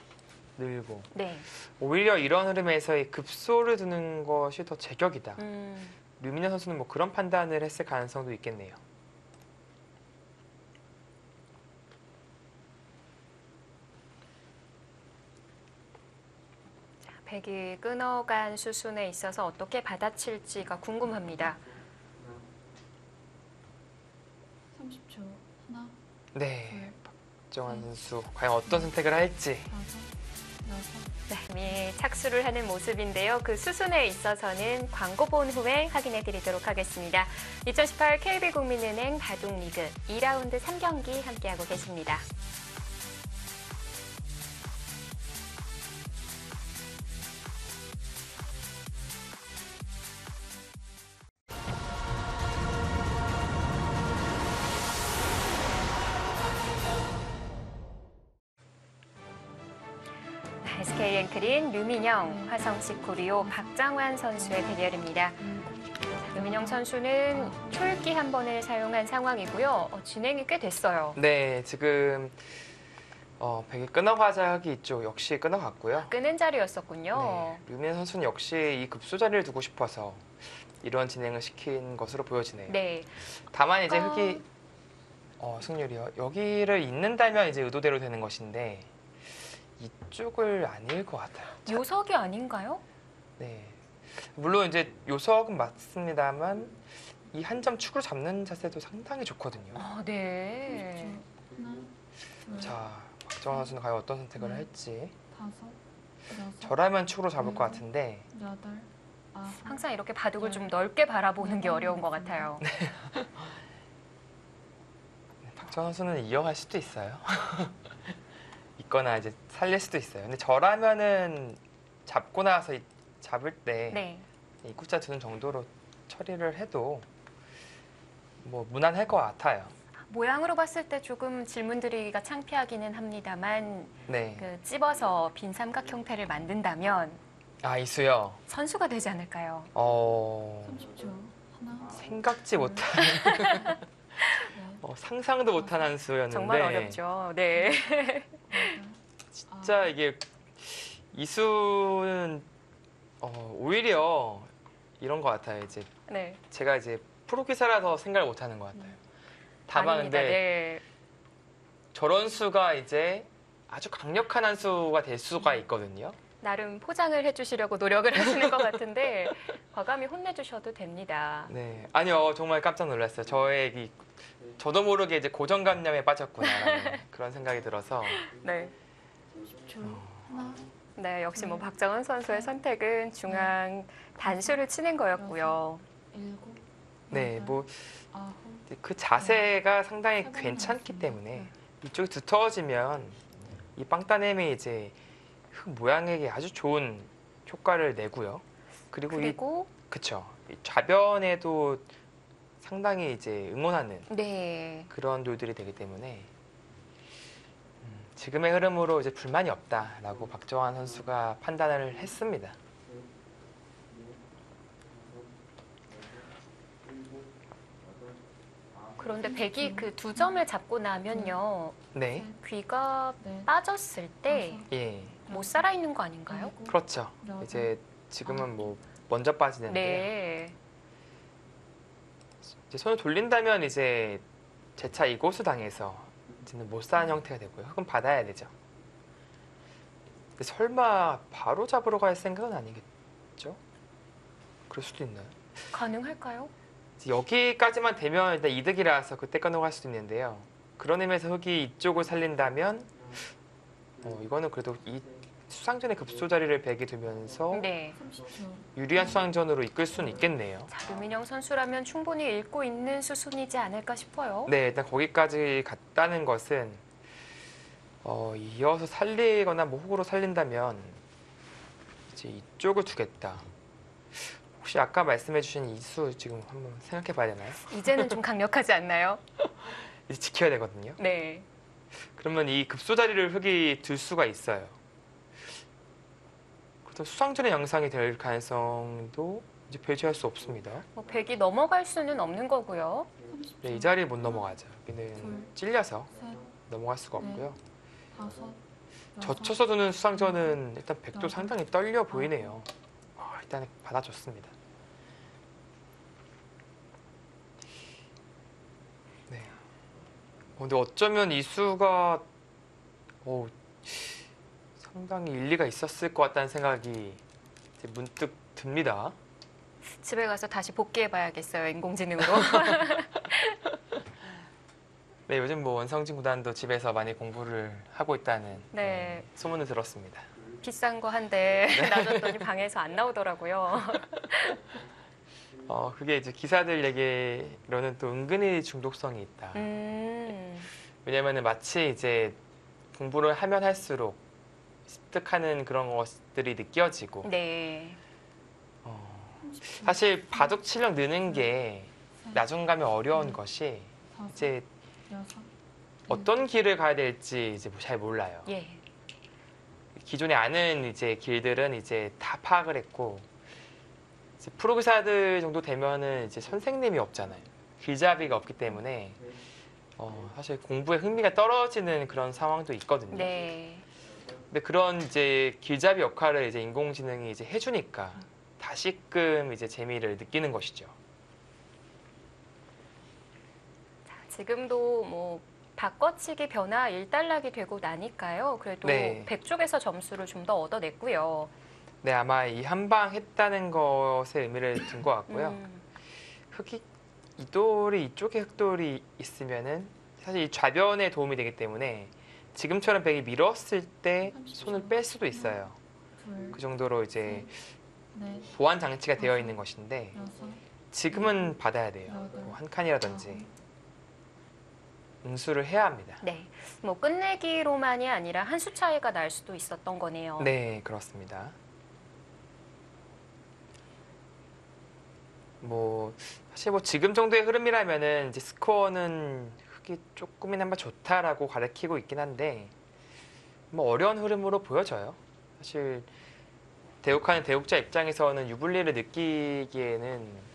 늘고. 네. 오히려 이런 흐름에서의 급소를 두는 것이 더 제격이다. 음, 류민현 선수는 뭐 그런 판단을 했을 가능성도 있겠네요. 백이 끊어간 수순에 있어서 어떻게 받아칠지가 궁금합니다. 30초. 하나, 네, 둘, 박정환 선수 과연 어떤 선택을 할지. 다섯, 여섯. 네, 이미 착수를 하는 모습인데요. 그 수순에 있어서는 광고 본 후에 확인해 드리도록 하겠습니다. 2018 KB국민은행 바둑리그 2라운드 3경기 함께하고 계십니다. SK 앵클인 류민영, 화성식 코리오, 박정환 선수의 대결입니다. 류민영 선수는 초읽기 한 번을 사용한 상황이고요. 진행이 꽤 됐어요. 네, 지금 백이 끊어가자 하기 있죠. 역시 끊어갔고요. 끄는 자리였었군요. 네, 류민 선수는 역시 이 급소 자리를 두고 싶어서 이런 진행을 시킨 것으로 보여지네요. 네. 다만 이제 흑이 승률이요. 여기를 잇는다면 이제 의도대로 되는 것인데 이쪽을 아닐 것 같아요. 요석이 아닌가요? 네. 물론 이제 요석은 맞습니다만 이 한 점 축으로 잡는 자세도 상당히 좋거든요. 네. 30초. 하나, 둘, 자, 박정환 선수는 과연 어떤 선택을 할지. 다섯, 여섯, 저라면 축으로 잡을 것 같은데 여덟, 아홉. 항상 이렇게 바둑을 좀 넓게 바라보는 게 어려운 것 같아요. 박정환 선수는 이어갈 수도 있어요. 있거나 이제 살릴 수도 있어요. 근데 저라면은 잡고 나서 잡을 때 네. 입구자 두는 정도로 처리를 해도 뭐 무난할 것 같아요. 모양으로 봤을 때 조금 질문 드리기가 창피하기는 합니다만 네. 그 찝어서 빈 삼각 형태를 만든다면 아, 이수요. 선수가 되지 않을까요? 30초. 하나, 생각지 못한 넷, 상상도 못한 한 수였는데 정말 어렵죠. 네. 여덟, 진짜 이게 이수는 오히려 이런 것 같아요. 이제 네. 제가 이제 프로 기사라서 생각을 못하는 것 같아요. 다만 아닙니다. 근데 네. 저런 수가 이제 아주 강력한 한 수가 될 수가 있거든요. 나름 포장을 해주시려고 노력을 하시는 것 같은데 과감히 혼내주셔도 됩니다. 네, 아니요, 정말 깜짝 놀랐어요. 저도 모르게 이제 고정감염에 빠졌구나라는 그런 생각이 들어서. 네. 30초. 하나, 네, 역시 뭐 박정은 선수의 선택은 중앙 단수를 치는 거였고요. 일곱, 네, 여덟, 뭐 아홉. 그 자세가 상당히 괜찮기 때문에 이쪽이 두터워지면 이 빵따냄이 이제 흙 모양에게 아주 좋은 효과를 내고요. 그리고 그쵸. 이 좌변에도 상당히 이제 응원하는 네. 그런 롤들이 되기 때문에 지금의 흐름으로 이제 불만이 없다라고 박정환 선수가 판단을 했습니다. 그런데 백이 그 두 점을 잡고 나면요. 네, 귀가 네, 빠졌을 때 예, 못 살아 있는 거 아닌가요? 일곱, 그렇죠. 여덟, 이제 지금은 뭐 먼저 빠지는데 네. 이제 손을 돌린다면 이제 재차 이곳을 당해서 이제는 못 사는 형태가 되고요. 흙은 받아야 되죠. 근데 설마 바로 잡으러 갈 생각은 아니겠죠? 그럴 수도 있나요? 가능할까요? 이제 여기까지만 되면 일단 이득이라서 그때 끊어갈 수도 있는데요. 그런 의미에서 흙이 이쪽을 살린다면 이거는 그래도 이 수상전의 급소 자리를 백이 두면서 네. 30초. 유리한 수상전으로 이끌 수는 있겠네요. 자, 류민영 선수라면 충분히 읽고 있는 수순이지 않을까 싶어요. 네, 일단 거기까지 갔다는 것은 이어서 살리거나 뭐 훅으로 살린다면 이제 이쪽을 두겠다. 혹시 아까 말씀해주신 이수 지금 한번 생각해봐야 되나요? 이제는 좀 강력하지 않나요? 이제 지켜야 되거든요. 네. 그러면 이 급소 자리를 흙이 들 수가 있어요. 그래서 수상전의 양상이 될 가능성도 이제 배제할 수 없습니다. 뭐 백이 넘어갈 수는 없는 거고요. 30초. 네, 이 자리를 못 넘어가죠. 여기는 둘, 찔려서 셋, 넘어갈 수가 없고요. 다섯, 여섯, 젖혀서 두는 수상전은 일단 백도 여덟, 상당히 떨려 보이네요. 일단 받아줬습니다. 네. 근데 어쩌면 이 수가 상당히 일리가 있었을 것 같다는 생각이 이제 문득 듭니다. 집에 가서 다시 복귀해봐야겠어요, 인공지능으로. 네, 요즘 뭐 원성진 구단도 집에서 많이 공부를 하고 있다는 네. 소문을 들었습니다. 비싼 거 한 대 놔뒀더니 방에서 안 나오더라고요. 그게 이제 기사들 얘기로는 또 은근히 중독성이 있다. 왜냐면은 마치 이제 공부를 하면 할수록 습득하는 그런 것들이 느껴지고 네. 사실 바둑 실력 느는 게 나중 가면 어려운 것이 이제 어떤 길을 가야 될지 이제 잘 몰라요. 예. 기존에 아는 이제 길들은 이제 다 파악을 했고 이제 프로기사들 정도 되면은 이제 선생님이 없잖아요. 길잡이가 없기 때문에 사실 공부에 흥미가 떨어지는 그런 상황도 있거든요. 네. 근데 그런 이제 길잡이 역할을 이제 인공지능이 이제 해주니까 다시금 이제 재미를 느끼는 것이죠. 지금도 뭐 바꿔치기 변화 일단락이 되고 나니까요. 그래도 네. 100쪽에서 점수를 좀 더 얻어냈고요. 네, 아마 이 한방 했다는 것에 의미를 둔 것 같고요. 흑이 이돌이 이쪽에 흑돌이 있으면은 사실 이 좌변에 도움이 되기 때문에 지금처럼 백이 밀었을 때 손을 뺄 수도 있어요. 그 정도로 이제 보완 장치가 되어 있는 것인데 지금은 받아야 돼요. 뭐한 칸이라든지 응수를 해야 합니다. 네. 뭐 끝내기로만이 아니라 한 수 차이가 날 수도 있었던 거네요. 네, 그렇습니다. 뭐 사실 뭐 지금 정도의 흐름이라면은 이제 스코어는 흑이 조금이나마 좋다라고 가리키고 있긴 한데 뭐 어려운 흐름으로 보여져요. 사실 대국하는 대국자 입장에서는 유불리를 느끼기에는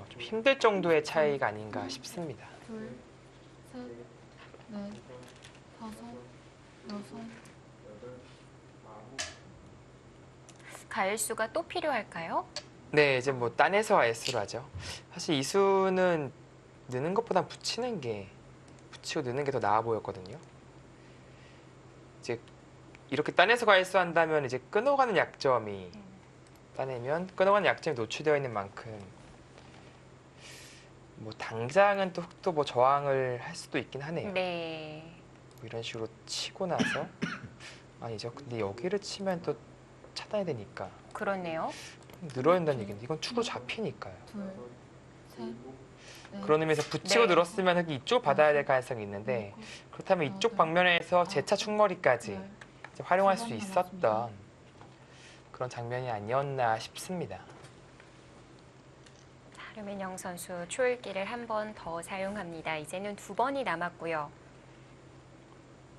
좀 힘들 정도의 차이가 아닌가 싶습니다. 둘, 셋, 넷, 다섯, 여섯. 가일수가 또 필요할까요? 네, 이제 뭐 딴에서 S로 하죠. 사실 이 수는 느는 것보단 붙이고 느는 게 더 나아 보였거든요. 이제 이렇게 딴에서 가일수 한다면 이제 끊어가는 약점이 따내면 끊어가는 약점이 노출되어 있는 만큼 뭐 당장은 또 뭐 저항을 할 수도 있긴 하네요. 네. 뭐 이런 식으로 치고 나서 아니죠. 근데 여기를 치면 또 차단이 되니까 그렇네요. 늘어야 된다는 얘기인데 이건 축으로 잡히니까요. 둘, 셋, 넷, 그런 의미에서 붙이고 네. 늘었으면 흑이 이쪽 받아야 될 가능성이 있는데 그렇다면 이쪽 방면에서 재차 축머리까지 열. 이제 활용할 수 있었던 그런 장면이 아니었나 싶습니다. 류민영 선수 초읽기를 한 번 더 사용합니다. 이제는 2번이 남았고요.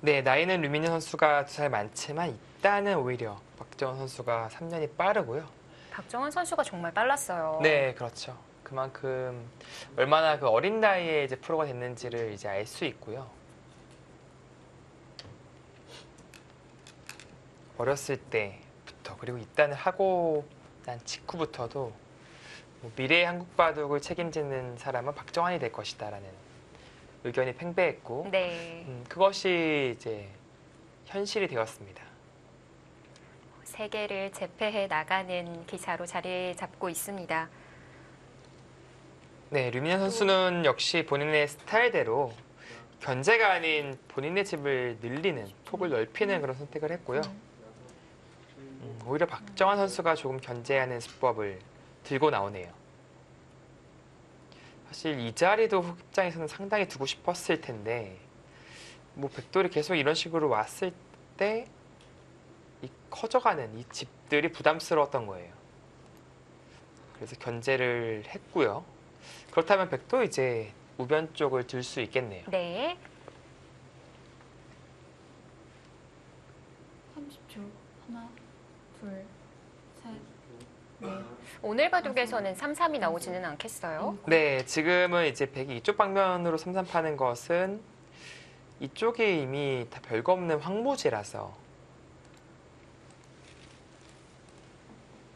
네, 나이는 류민현 선수가 2살 많지만 일단은 오히려 박정원 선수가 3년이 빠르고요. 박정원 선수가 정말 빨랐어요. 네, 그렇죠. 그만큼 얼마나 그 어린 나이에 이제 프로가 됐는지를 이제 알 수 있고요. 어렸을 때부터 그리고 입단을 하고 난 직후부터도 뭐 미래의 한국 바둑을 책임지는 사람은 박정환이 될 것이다라는 의견이 팽배했고 네. 그것이 이제 현실이 되었습니다. 세계를 제패해 나가는 기사로 자리 잡고 있습니다. 네, 류민현 선수는 역시 본인의 스타일대로 견제가 아닌 본인의 집을 늘리는 폭을 넓히는 그런 선택을 했고요. 오히려 박정환 선수가 조금 견제하는 수법을 들고 나오네요. 사실 이 자리도 흑 입장에서는 상당히 두고 싶었을 텐데 뭐 백돌이 계속 이런 식으로 왔을 때 이 커져가는 이 집들이 부담스러웠던 거예요. 그래서 견제를 했고요. 그렇다면 백도 이제 우변 쪽을 들 수 있겠네요. 네. 30초. 하나, 둘, 셋, 넷. 오늘 바둑에서는 3-3이 나오지는 않겠어요? 네, 지금은 이제 백이 이쪽 방면으로 삼삼파는 것은 이쪽이 이미 다 별거 없는 황무지라서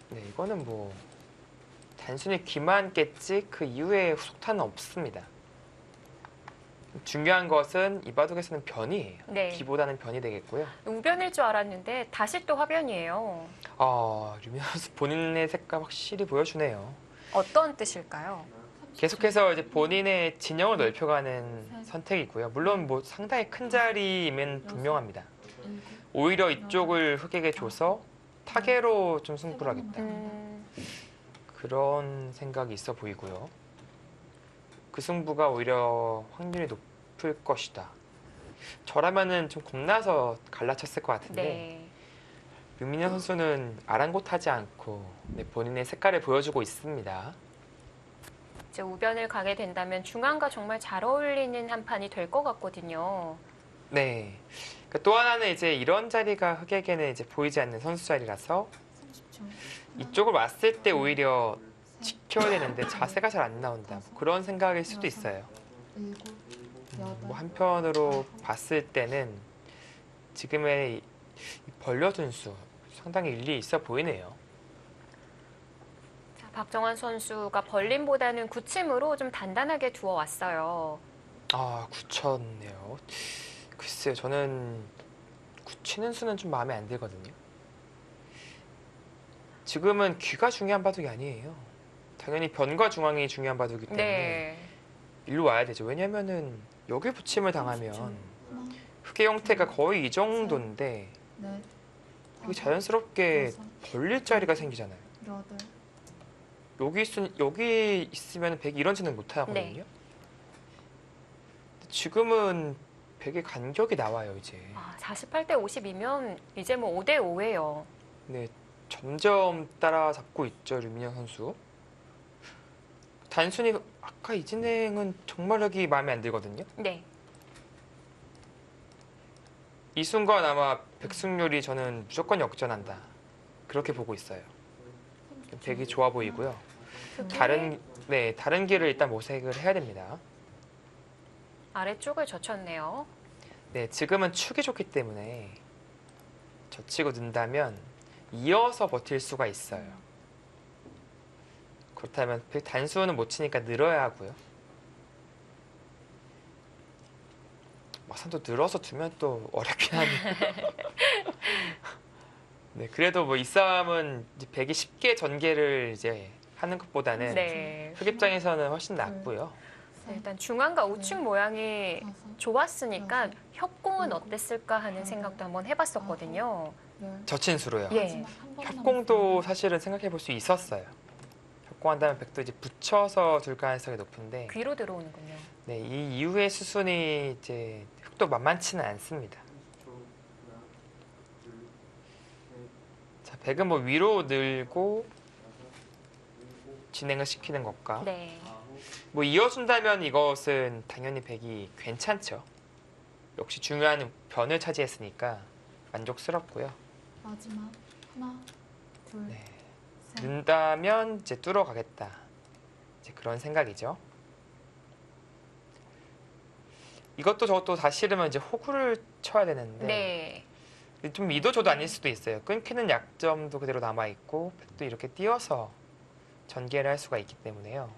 네, 이거는 뭐 단순히 귀만 깼지 그 이후에 후속타는 없습니다. 중요한 것은 이 바둑에서는 변이에요. 네. 비보다는 변이 되겠고요. 우변일 줄 알았는데 다시 또 화변이에요. 류민아 선수 본인의 색깔 확실히 보여주네요. 어떤 뜻일까요? 30초. 계속해서 이제 본인의 진영을 넓혀가는 선택이고요. 물론 뭐 상당히 큰 자리이면 분명합니다. 7, 오히려 이쪽을 흑에게 줘서 타계로 좀 승부를 하겠다. 그런 생각이 있어 보이고요. 그 승부가 오히려 확률이 높을 것이다. 저라면은 좀 겁나서 갈라쳤을 것 같은데 네. 류민현 선수는 아랑곳하지 않고 본인의 색깔을 보여주고 있습니다. 이제 우변을 가게 된다면 중앙과 정말 잘 어울리는 한 판이 될 것 같거든요. 네. 또 하나는 이제 이런 자리가 흑에게는 이제 보이지 않는 선수 자리라서 30초. 이쪽을 왔을 때 오히려 지켜야 되는데 자세가 잘 안 나온다. 뭐 그런 생각일 수도 있어요. 7, 8, 뭐 한편으로 봤을 때는 지금의 이 벌려둔 수 상당히 일리 있어 보이네요. 자, 박정환 선수가 벌림보다는 굳힘으로 좀 단단하게 두어 왔어요. 굳혔네요. 글쎄요, 저는 굳히는 수는 좀 마음에 안 들거든요. 지금은 귀가 중요한 바둑이 아니에요. 당연히 변과 중앙이 중요한 바둑이기 때문에 네. 일로 와야 되죠. 왜냐면은 여기 붙임을 당하면 하나, 흑의 형태가 거의 이 정도인데 넷, 이게 자연스럽게 여섯, 벌릴 자리가 생기잖아요. 여덟, 여기 있으면 백이 이런 짓는 못 하거든요. 네. 근데 지금은 백의 간격이 나와요, 이제. 48대 52면 이제 뭐 5대 5예요. 네, 점점 따라잡고 있죠, 류민영 선수. 단순히 아까 이 진행은 정말 하기 마음에 안 들거든요. 네. 이 순간 아마 백승률이 저는 무조건 역전한다. 그렇게 보고 있어요. 30초. 백이 좋아 보이고요. 다른 길을 일단 모색을 해야 됩니다. 아래쪽을 젖혔네요. 네, 지금은 축이 좋기 때문에 젖히고 는다면 이어서 버틸 수가 있어요. 그렇다면 단수는 못 치니까 늘어야 하고요. 막상 또 늘어서 두면 또 어렵긴 하네요. 네, 그래도 뭐 이 싸움은 이제 백이 쉽게 전개를 이제 하는 것보다는 네. 흑 입장에서는 훨씬 낫고요. 네, 일단 중앙과 우측 모양이 다섯, 좋았으니까 협공은 어땠을까 하는 생각도 한번 해봤었거든요. 열. 저친수로요. 예. 마지막 한 번 협공도 남았습니다. 사실은 생각해 볼 수 있었어요. 협공한다면 백도 이제 붙여서 둘 가능성이 높은데 귀로 들어오는군요. 네, 이 이후의 수순이 이제 흑도 만만치는 않습니다. 자, 백은 뭐 위로 늘고 진행을 시키는 것과 네. 뭐 이어준다면 이것은 당연히 백이 괜찮죠. 역시 중요한 변을 차지했으니까 만족스럽고요. 마지막 하나, 둘, 네. 셋. 는다면 이제 뚫어가겠다. 이제 그런 생각이죠. 이것도 저것도 다 싫으면 이제 호구를 쳐야 되는데 네. 좀 이도저도 아닐 수도 있어요. 끊기는 약점도 그대로 남아 있고 또 이렇게 띄어서 전개를 할 수가 있기 때문에요.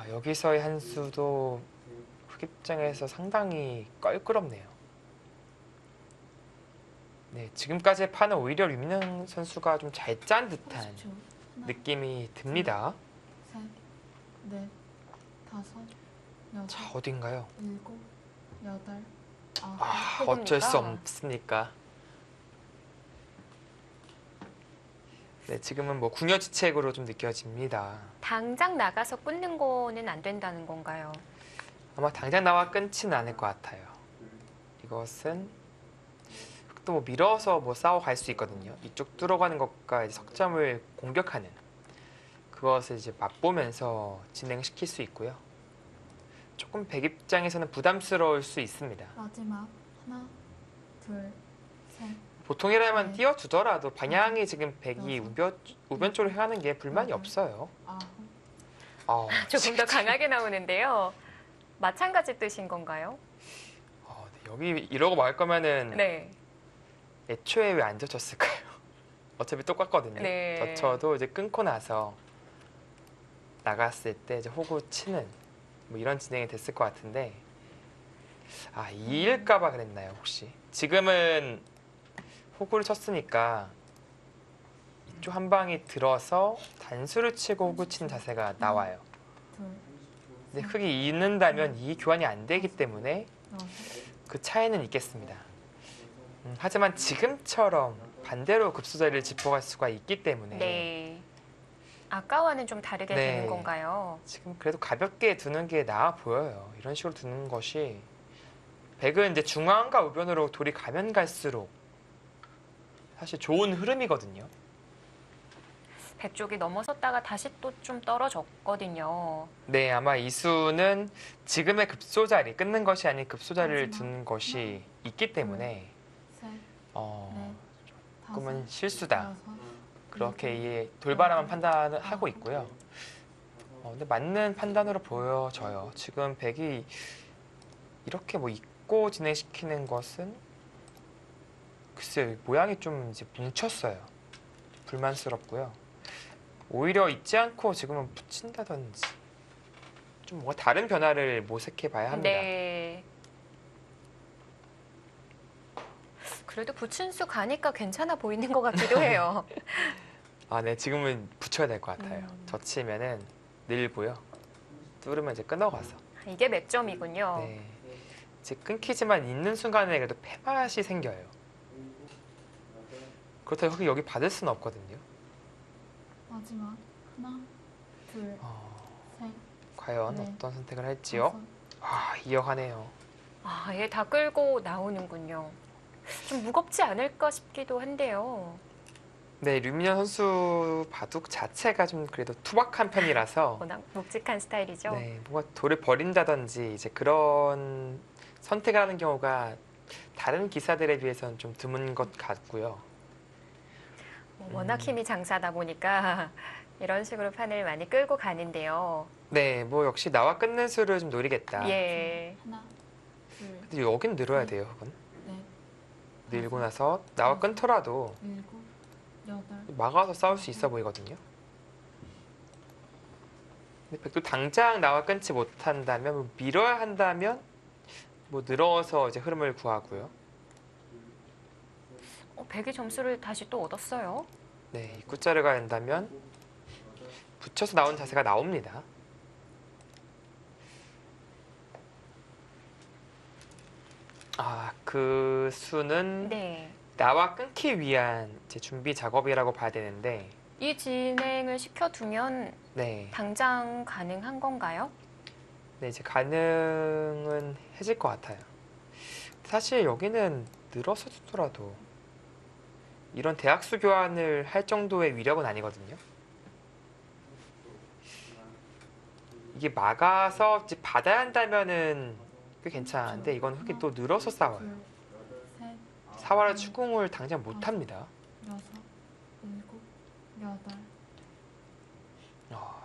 여기서의 한 수도 흑 입장에서 상당히 껄끄럽네요. 네, 지금까지의 판은 오히려 류민영 선수가 좀 잘 짠 듯한 30초. 하나, 느낌이 듭니다. 셋, 넷, 다섯, 여섯, 자, 어딘가요? 일곱, 여덟, 아홉. 호구입니까? 어쩔 수 없으니까. 네, 지금은 뭐 궁여지책으로 좀 느껴집니다. 당장 나가서 끊는 거는 안 된다는 건가요? 아마 당장 나와 끊지는 않을 것 같아요. 이것은 또 뭐 밀어서 뭐 싸워갈 수 있거든요. 이쪽 뚫어가는 것과 이제 석점을 공격하는 그것을 이제 맛보면서 진행시킬 수 있고요. 조금 백 입장에서는 부담스러울 수 있습니다. 마지막 하나, 둘, 셋, 보통이라면 네. 띄워주더라도 방향이 지금 백이 여섯. 우변 쪽으로 향하는 게 불만이 여덟. 없어요. 아홉. 조금 더 강하게 나오는데요. 마찬가지 뜻인 건가요? 네, 여기 이러고 말 거면은 네. 애초에 왜 안 젖혔을까요? 어차피 똑같거든요. 네. 젖혀도 이제 끊고 나서 나갔을 때 이제 호구 치는 뭐 이런 진행이 됐을 것 같은데 아, 2일까봐 그랬나요, 혹시? 지금은 호구를 쳤으니까 이쪽 한 방이 들어서 단수를 치고 호구 치는 자세가 나와요. 둘, 근데 흙이 있는다면 이 교환이 안 되기 때문에 여섯, 그 차이는 있겠습니다. 하지만 지금처럼 반대로 급소자리를 짚어갈 수가 있기 때문에 네. 아까와는 좀 다르게 네. 되는 건가요? 지금 그래도 가볍게 두는 게 나아 보여요. 이런 식으로 두는 것이 백은 이제 중앙과 우변으로 돌이 가면 갈수록 사실 좋은 흐름이거든요. 백쪽이 넘어섰다가 다시 또 좀 떨어졌거든요. 네, 아마 이 수는 지금의 급소자리, 끊는 것이 아닌 급소자리를 마지막. 두는 것이 있기 때문에 셋, 어, 넷, 조금은 다섯, 실수다. 여섯, 그렇게 일곱, 이해 돌바람한 판단을 하고 있고요. 근데 맞는 판단으로 보여져요. 지금 백이 이렇게 뭐 잊고 진행시키는 것은 글쎄요, 모양이 좀 이제 뭉쳤어요. 불만스럽고요. 오히려 잊지 않고 지금은 붙인다든지 좀 뭔가 다른 변화를 모색해 봐야 합니다. 네. 그래도 부춘수 가니까 괜찮아 보이는 것 같기도 해요. 아, 네, 지금은 붙여야 될 것 같아요. 젖히면은 늘고요. 뚫으면 이제 끊어가서. 이게 맥점이군요. 네. 이제 끊기지만 있는 순간에 그래도 패맛이 생겨요. 그렇다고 여기 받을 수는 없거든요. 마지막. 하나, 둘, 셋, 과연 네. 어떤 선택을 할지요? 다섯, 아, 이어가네요. 아, 얘 다 끌고 나오는군요. 좀 무겁지 않을까 싶기도 한데요. 네, 류민현 선수 바둑 자체가 좀 그래도 투박한 편이라서 워낙 묵직한 스타일이죠. 네, 뭔가 돌을 버린다든지 이제 그런 선택을 하는 경우가 다른 기사들에 비해서는 좀 드문 것 같고요. 워낙 힘이 장사다 보니까 이런 식으로 판을 많이 끌고 가는데요. 네, 뭐 역시 나와 끊는 수를 좀 노리겠다. 예. 하나, 둘, 근데 여긴 늘어야 돼요, 흙은. 넷, 늘고 나서 나와 끊더라도 일곱, 여덟, 막아서 싸울 수 있어 보이거든요. 근데 백도 당장 나와 끊지 못한다면 뭐 밀어야 한다면 뭐 늘어서 이제 흐름을 구하고요. 백이 점수를 다시 또 얻었어요. 네, 입구자르가 된다면 붙여서 나온 자세가 나옵니다. 아, 그 수는 네. 나와 끊기 위한 이제 준비 작업이라고 봐야 되는데, 이 진행을 시켜두면 네, 당장 가능한 건가요? 네 이제 가능은 해질 것 같아요. 사실 여기는 늘어서 두더라도 이런 대학수 교환을 할 정도의 위력은 아니거든요. 이게 막아서 이제 받아야 한다면은 꽤 괜찮은데 이건 흙이 또 늘어서 싸워요. 둘, 셋, 사활의 추궁을 당장 못합니다. 여섯, 일곱, 여덟,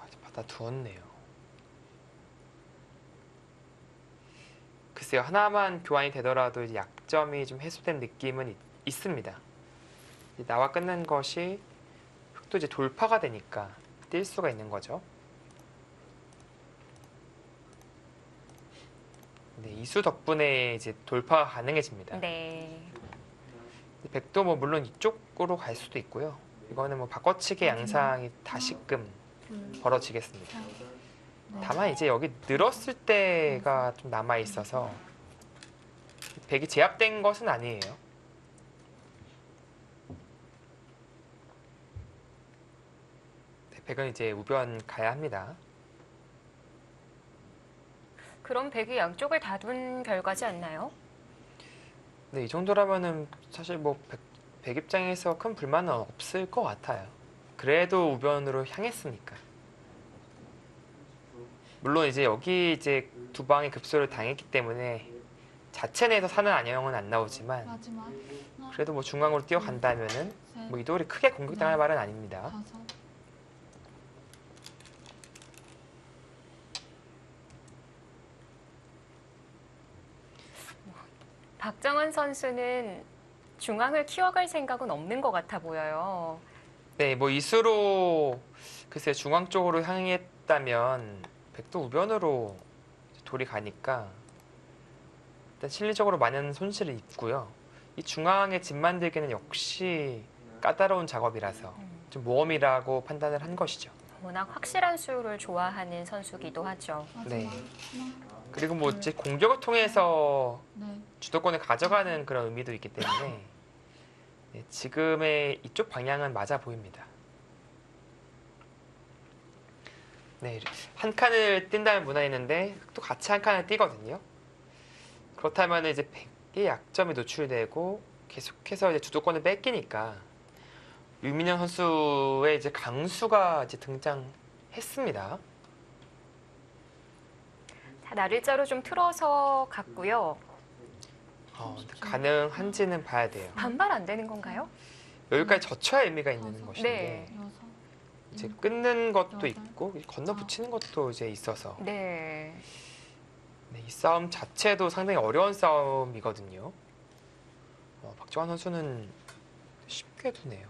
이제 받아 두었네요. 글쎄요, 하나만 교환이 되더라도 이제 약점이 좀 해소된 느낌은 있습니다. 이제 나와 끊는 것이 흙도 이제 돌파가 되니까 뛸 수가 있는 거죠. 네, 이수 덕분에 이제 돌파가 가능해집니다. 네. 백도 뭐 물론 이쪽으로 갈 수도 있고요. 이거는 뭐 바꿔치기 양상이 다시금 둘, 벌어지겠습니다. 셋, 넷, 다만 이제 여기 늘었을 때가 좀 남아 있어서 백이 제압된 것은 아니에요. 네, 백은 이제 우변 가야 합니다. 그럼 백이 양쪽을 다둔 결과지 않나요? 네, 이 정도라면은 사실 뭐 백 입장에서 큰 불만은 없을 것 같아요. 그래도 우변으로 향했으니까. 물론 이제 여기 이제 두 방의 급소를 당했기 때문에 자체 내에서 사는 안녕은 안 나오지만 마지막. 하나, 그래도 뭐 중앙으로 뛰어간다면은 셋, 뭐 이 돌이 크게 공격당할 말은 아닙니다. 다섯, 박정은 선수는 중앙을 키워갈 생각은 없는 것 같아 보여요. 네, 뭐 이수로 글쎄 중앙 쪽으로 향했다면 백도 우변으로 돌이 가니까 일단 실리적으로 많은 손실을 입고요. 이 중앙에 집 만들기는 역시 까다로운 작업이라서 좀 모험이라고 판단을 한 것이죠. 워낙 확실한 수를 좋아하는 선수기도 하죠. 네. 마지막 하나, 그리고 뭐 이제 공격을 통해서 네, 주도권을 가져가는 그런 의미도 있기 때문에 네, 지금의 이쪽 방향은 맞아 보입니다. 네, 한 칸을 뛴다면 무난했는데 또 같이 한 칸을 뛰거든요. 그렇다면 이제 100의 약점이 노출되고 계속해서 이제 주도권을 뺏기니까 유민영 선수의 이제 강수가 이제 등장했습니다. 자, 날일자로 좀 틀어서 갔고요. 가능한지는 봐야 돼요. 반발 안 되는 건가요? 여기까지 젖혀야 의미가 있는 것인데 네. 여섯, 이제 일곱, 끊는 것도 여덟, 있고 건너 붙이는 것도 이제 있어서 네. 네, 이 싸움 자체도 상당히 어려운 싸움이거든요. 박정환 선수는 쉽게 두네요.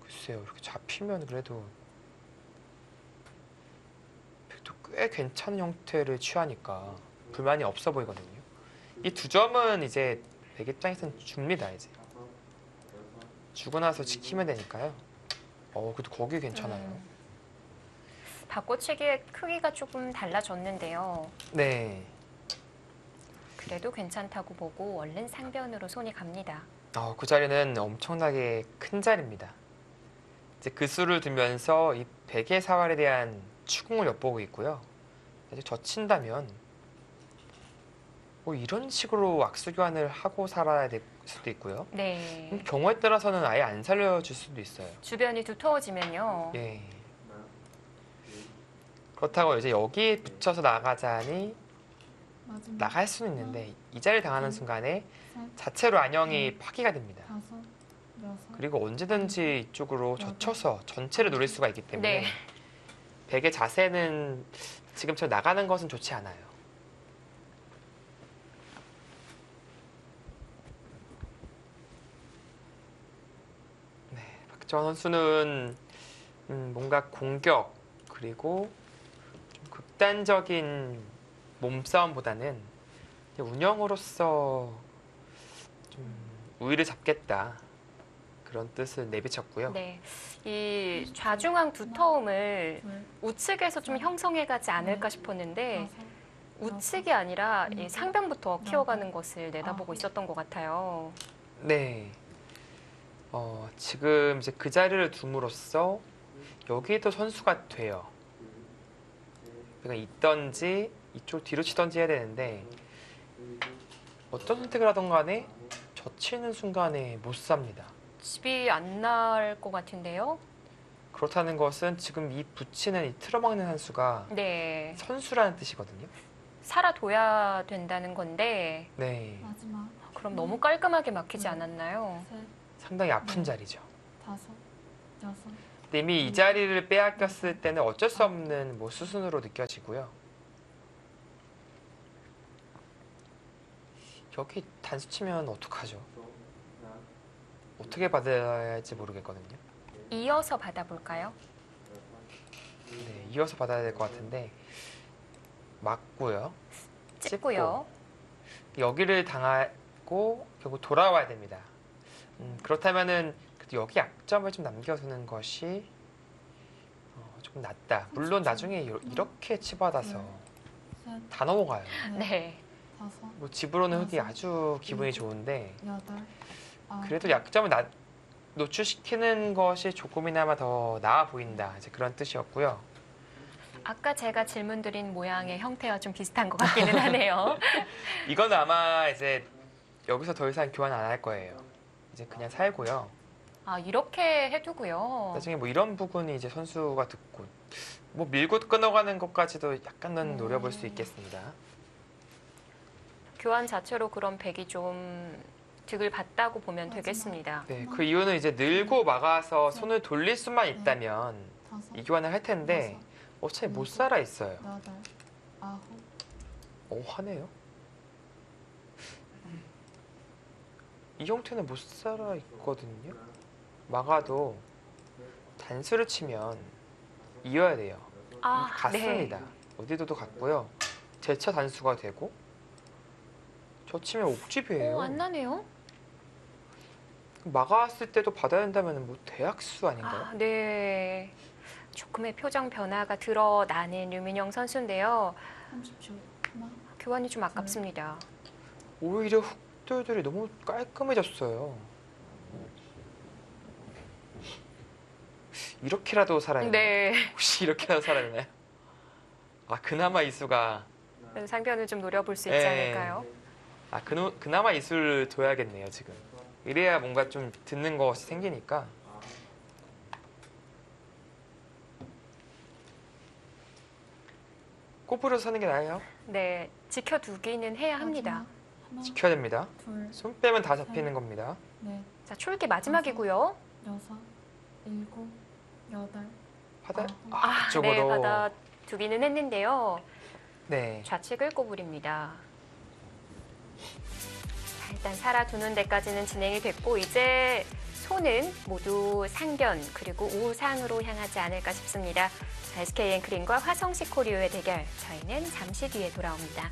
글쎄요, 이렇게 잡히면 그래도 꽤 괜찮은 형태를 취하니까 불만이 없어 보이거든요. 이 두 점은 이제 백 입장에서는 줍니다. 이제 주고 나서 지키면 되니까요. 그래도 거기 괜찮아요. 바꿔치기의 크기가 조금 달라졌는데요. 네. 그래도 괜찮다고 보고 얼른 상변으로 손이 갑니다. 그 자리는 엄청나게 큰 자리입니다. 이제 그 수를 두면서 이 백의 사활에 대한 추궁을 엿보고 있고요. 이제 젖힌다면 뭐 이런 식으로 악수 교환을 하고 살아야 될 수도 있고요. 네. 경우에 따라서는 아예 안 살려줄 수도 있어요. 주변이 두터워지면요. 예. 그렇다고 이제 여기에 붙여서 나가자니 마지막 나갈 수는 있는데 이 자리를 당하는 순간에 셋, 자체로 안형이 파기가 됩니다. 다섯, 여섯, 그리고 언제든지 이쪽으로 젖혀서 전체를 노릴 수가 있기 때문에 네. 백의 자세는 지금처럼 나가는 것은 좋지 않아요. 네, 박정환 선수는 뭔가 공격 그리고 좀 극단적인 몸싸움보다는 운영으로서 좀 우위를 잡겠다 그런 뜻을 내비쳤고요. 네. 이 좌중앙 두터움을 둘, 우측에서 좀 형성해가지 않을까 싶었는데 다섯, 우측이 아니라 이 상변부터 키워가는 것을 내다보고 아홉. 있었던 것 같아요. 네. 지금 이제 그 자리를 둠으로써 여기도 선수가 돼요. 그러니까 있던지 이쪽 뒤로 치던지 해야 되는데 어떤 선택을 하던 간에 젖히는 순간에 못 삽니다. 집이 안 날 것 같은데요. 그렇다는 것은 지금 이 붙이는 이 틀어막는 한 수가 네. 선수라는 뜻이거든요. 살아둬야 된다는 건데 네. 마지막 그럼 너무 깔끔하게 막히지 않았나요? 셋, 상당히 아픈 자리죠. 다섯, 여섯, 근데 이미 이 자리를 빼앗겼을 때는 어쩔 수 없는 뭐 수순으로 느껴지고요. 여기 단수 치면 어떡하죠? 어떻게 받아야 할지 모르겠거든요. 이어서 받아볼까요? 네, 이어서 받아야 될 것 같은데 맞고요. 찍고요. 여기를 당하고 결국 돌아와야 됩니다. 그렇다면은 그래도 여기 약점을 좀 남겨두는 것이 조금 낫다. 물론 나중에 이렇게 치받아서 셋, 다 넘어가요. 넷, 네. 다섯, 뭐 집으로는 흙이 아주 기분이 좋은데 여덟, 아홉, 그래도 약점을 노출시키는 것이 조금이나마 더 나아 보인다. 이제 그런 뜻이었고요. 아까 제가 질문 드린 모양의 형태와 좀 비슷한 것 같기는 하네요. 이건 아마 이제 여기서 더 이상 교환 안 할 거예요. 이제 그냥 살고요. 아, 이렇게 해두고요. 나중에 뭐 이런 부분이 이제 선수가 듣고 뭐 밀고 끊어가는 것까지도 약간은 노려볼 수 있겠습니다. 교환 자체로 그런 백이 좀 득을 봤다고 보면 되겠습니다. 네, 그 이유는 이제 늘고 막아서 손을 돌릴 수만 있다면 다섯, 이 교환을 할 텐데 어차피 못 살아 있어요. 여덟, 아홉, 하네요. 이 형태는 못 살아 있거든요. 막아도 단수를 치면 이어야 돼요. 아, 갔습니다. 네. 어디로도 갔고요. 재차 단수가 되고 저 치면 옥집이에요. 안 나네요. 막았을 때도 받아야 된다면 뭐 대학수 아닌가요? 아, 네. 조금의 표정 변화가 드러나는 류민영 선수인데요. 30초. 하나. 교환이 좀 아깝습니다. 오히려 흑돌들이 너무 깔끔해졌어요. 이렇게라도 살아있나요? 네. 혹시 이렇게라도 살아있나요? 아, 그나마 이수가 상변을 좀 노려볼 수 있지 예. 않을까요? 아, 그나마 이수를 둬야겠네요, 지금. 이래야 뭔가 좀 듣는 것이 생기니까. 꼬부려서 사는 게 나아요. 네. 지켜두기는 해야 합니다. 마지막. 하나, 지켜야 됩니다. 둘, 손 빼면 다 잡히는 겁니다. 넷, 자, 출기 마지막이고요. 여섯, 일곱, 여덟. 받아요? 아홉. 네, 그쪽으로. 받아두기는 했는데요. 네. 좌측을 꼬부립니다. 자, 일단 살아두는 데까지는 진행이 됐고 이제 손은 모두 상변 그리고 우상으로 향하지 않을까 싶습니다. 자, SK 앵크린과 화성식 코리오의 대결 저희는 잠시 뒤에 돌아옵니다.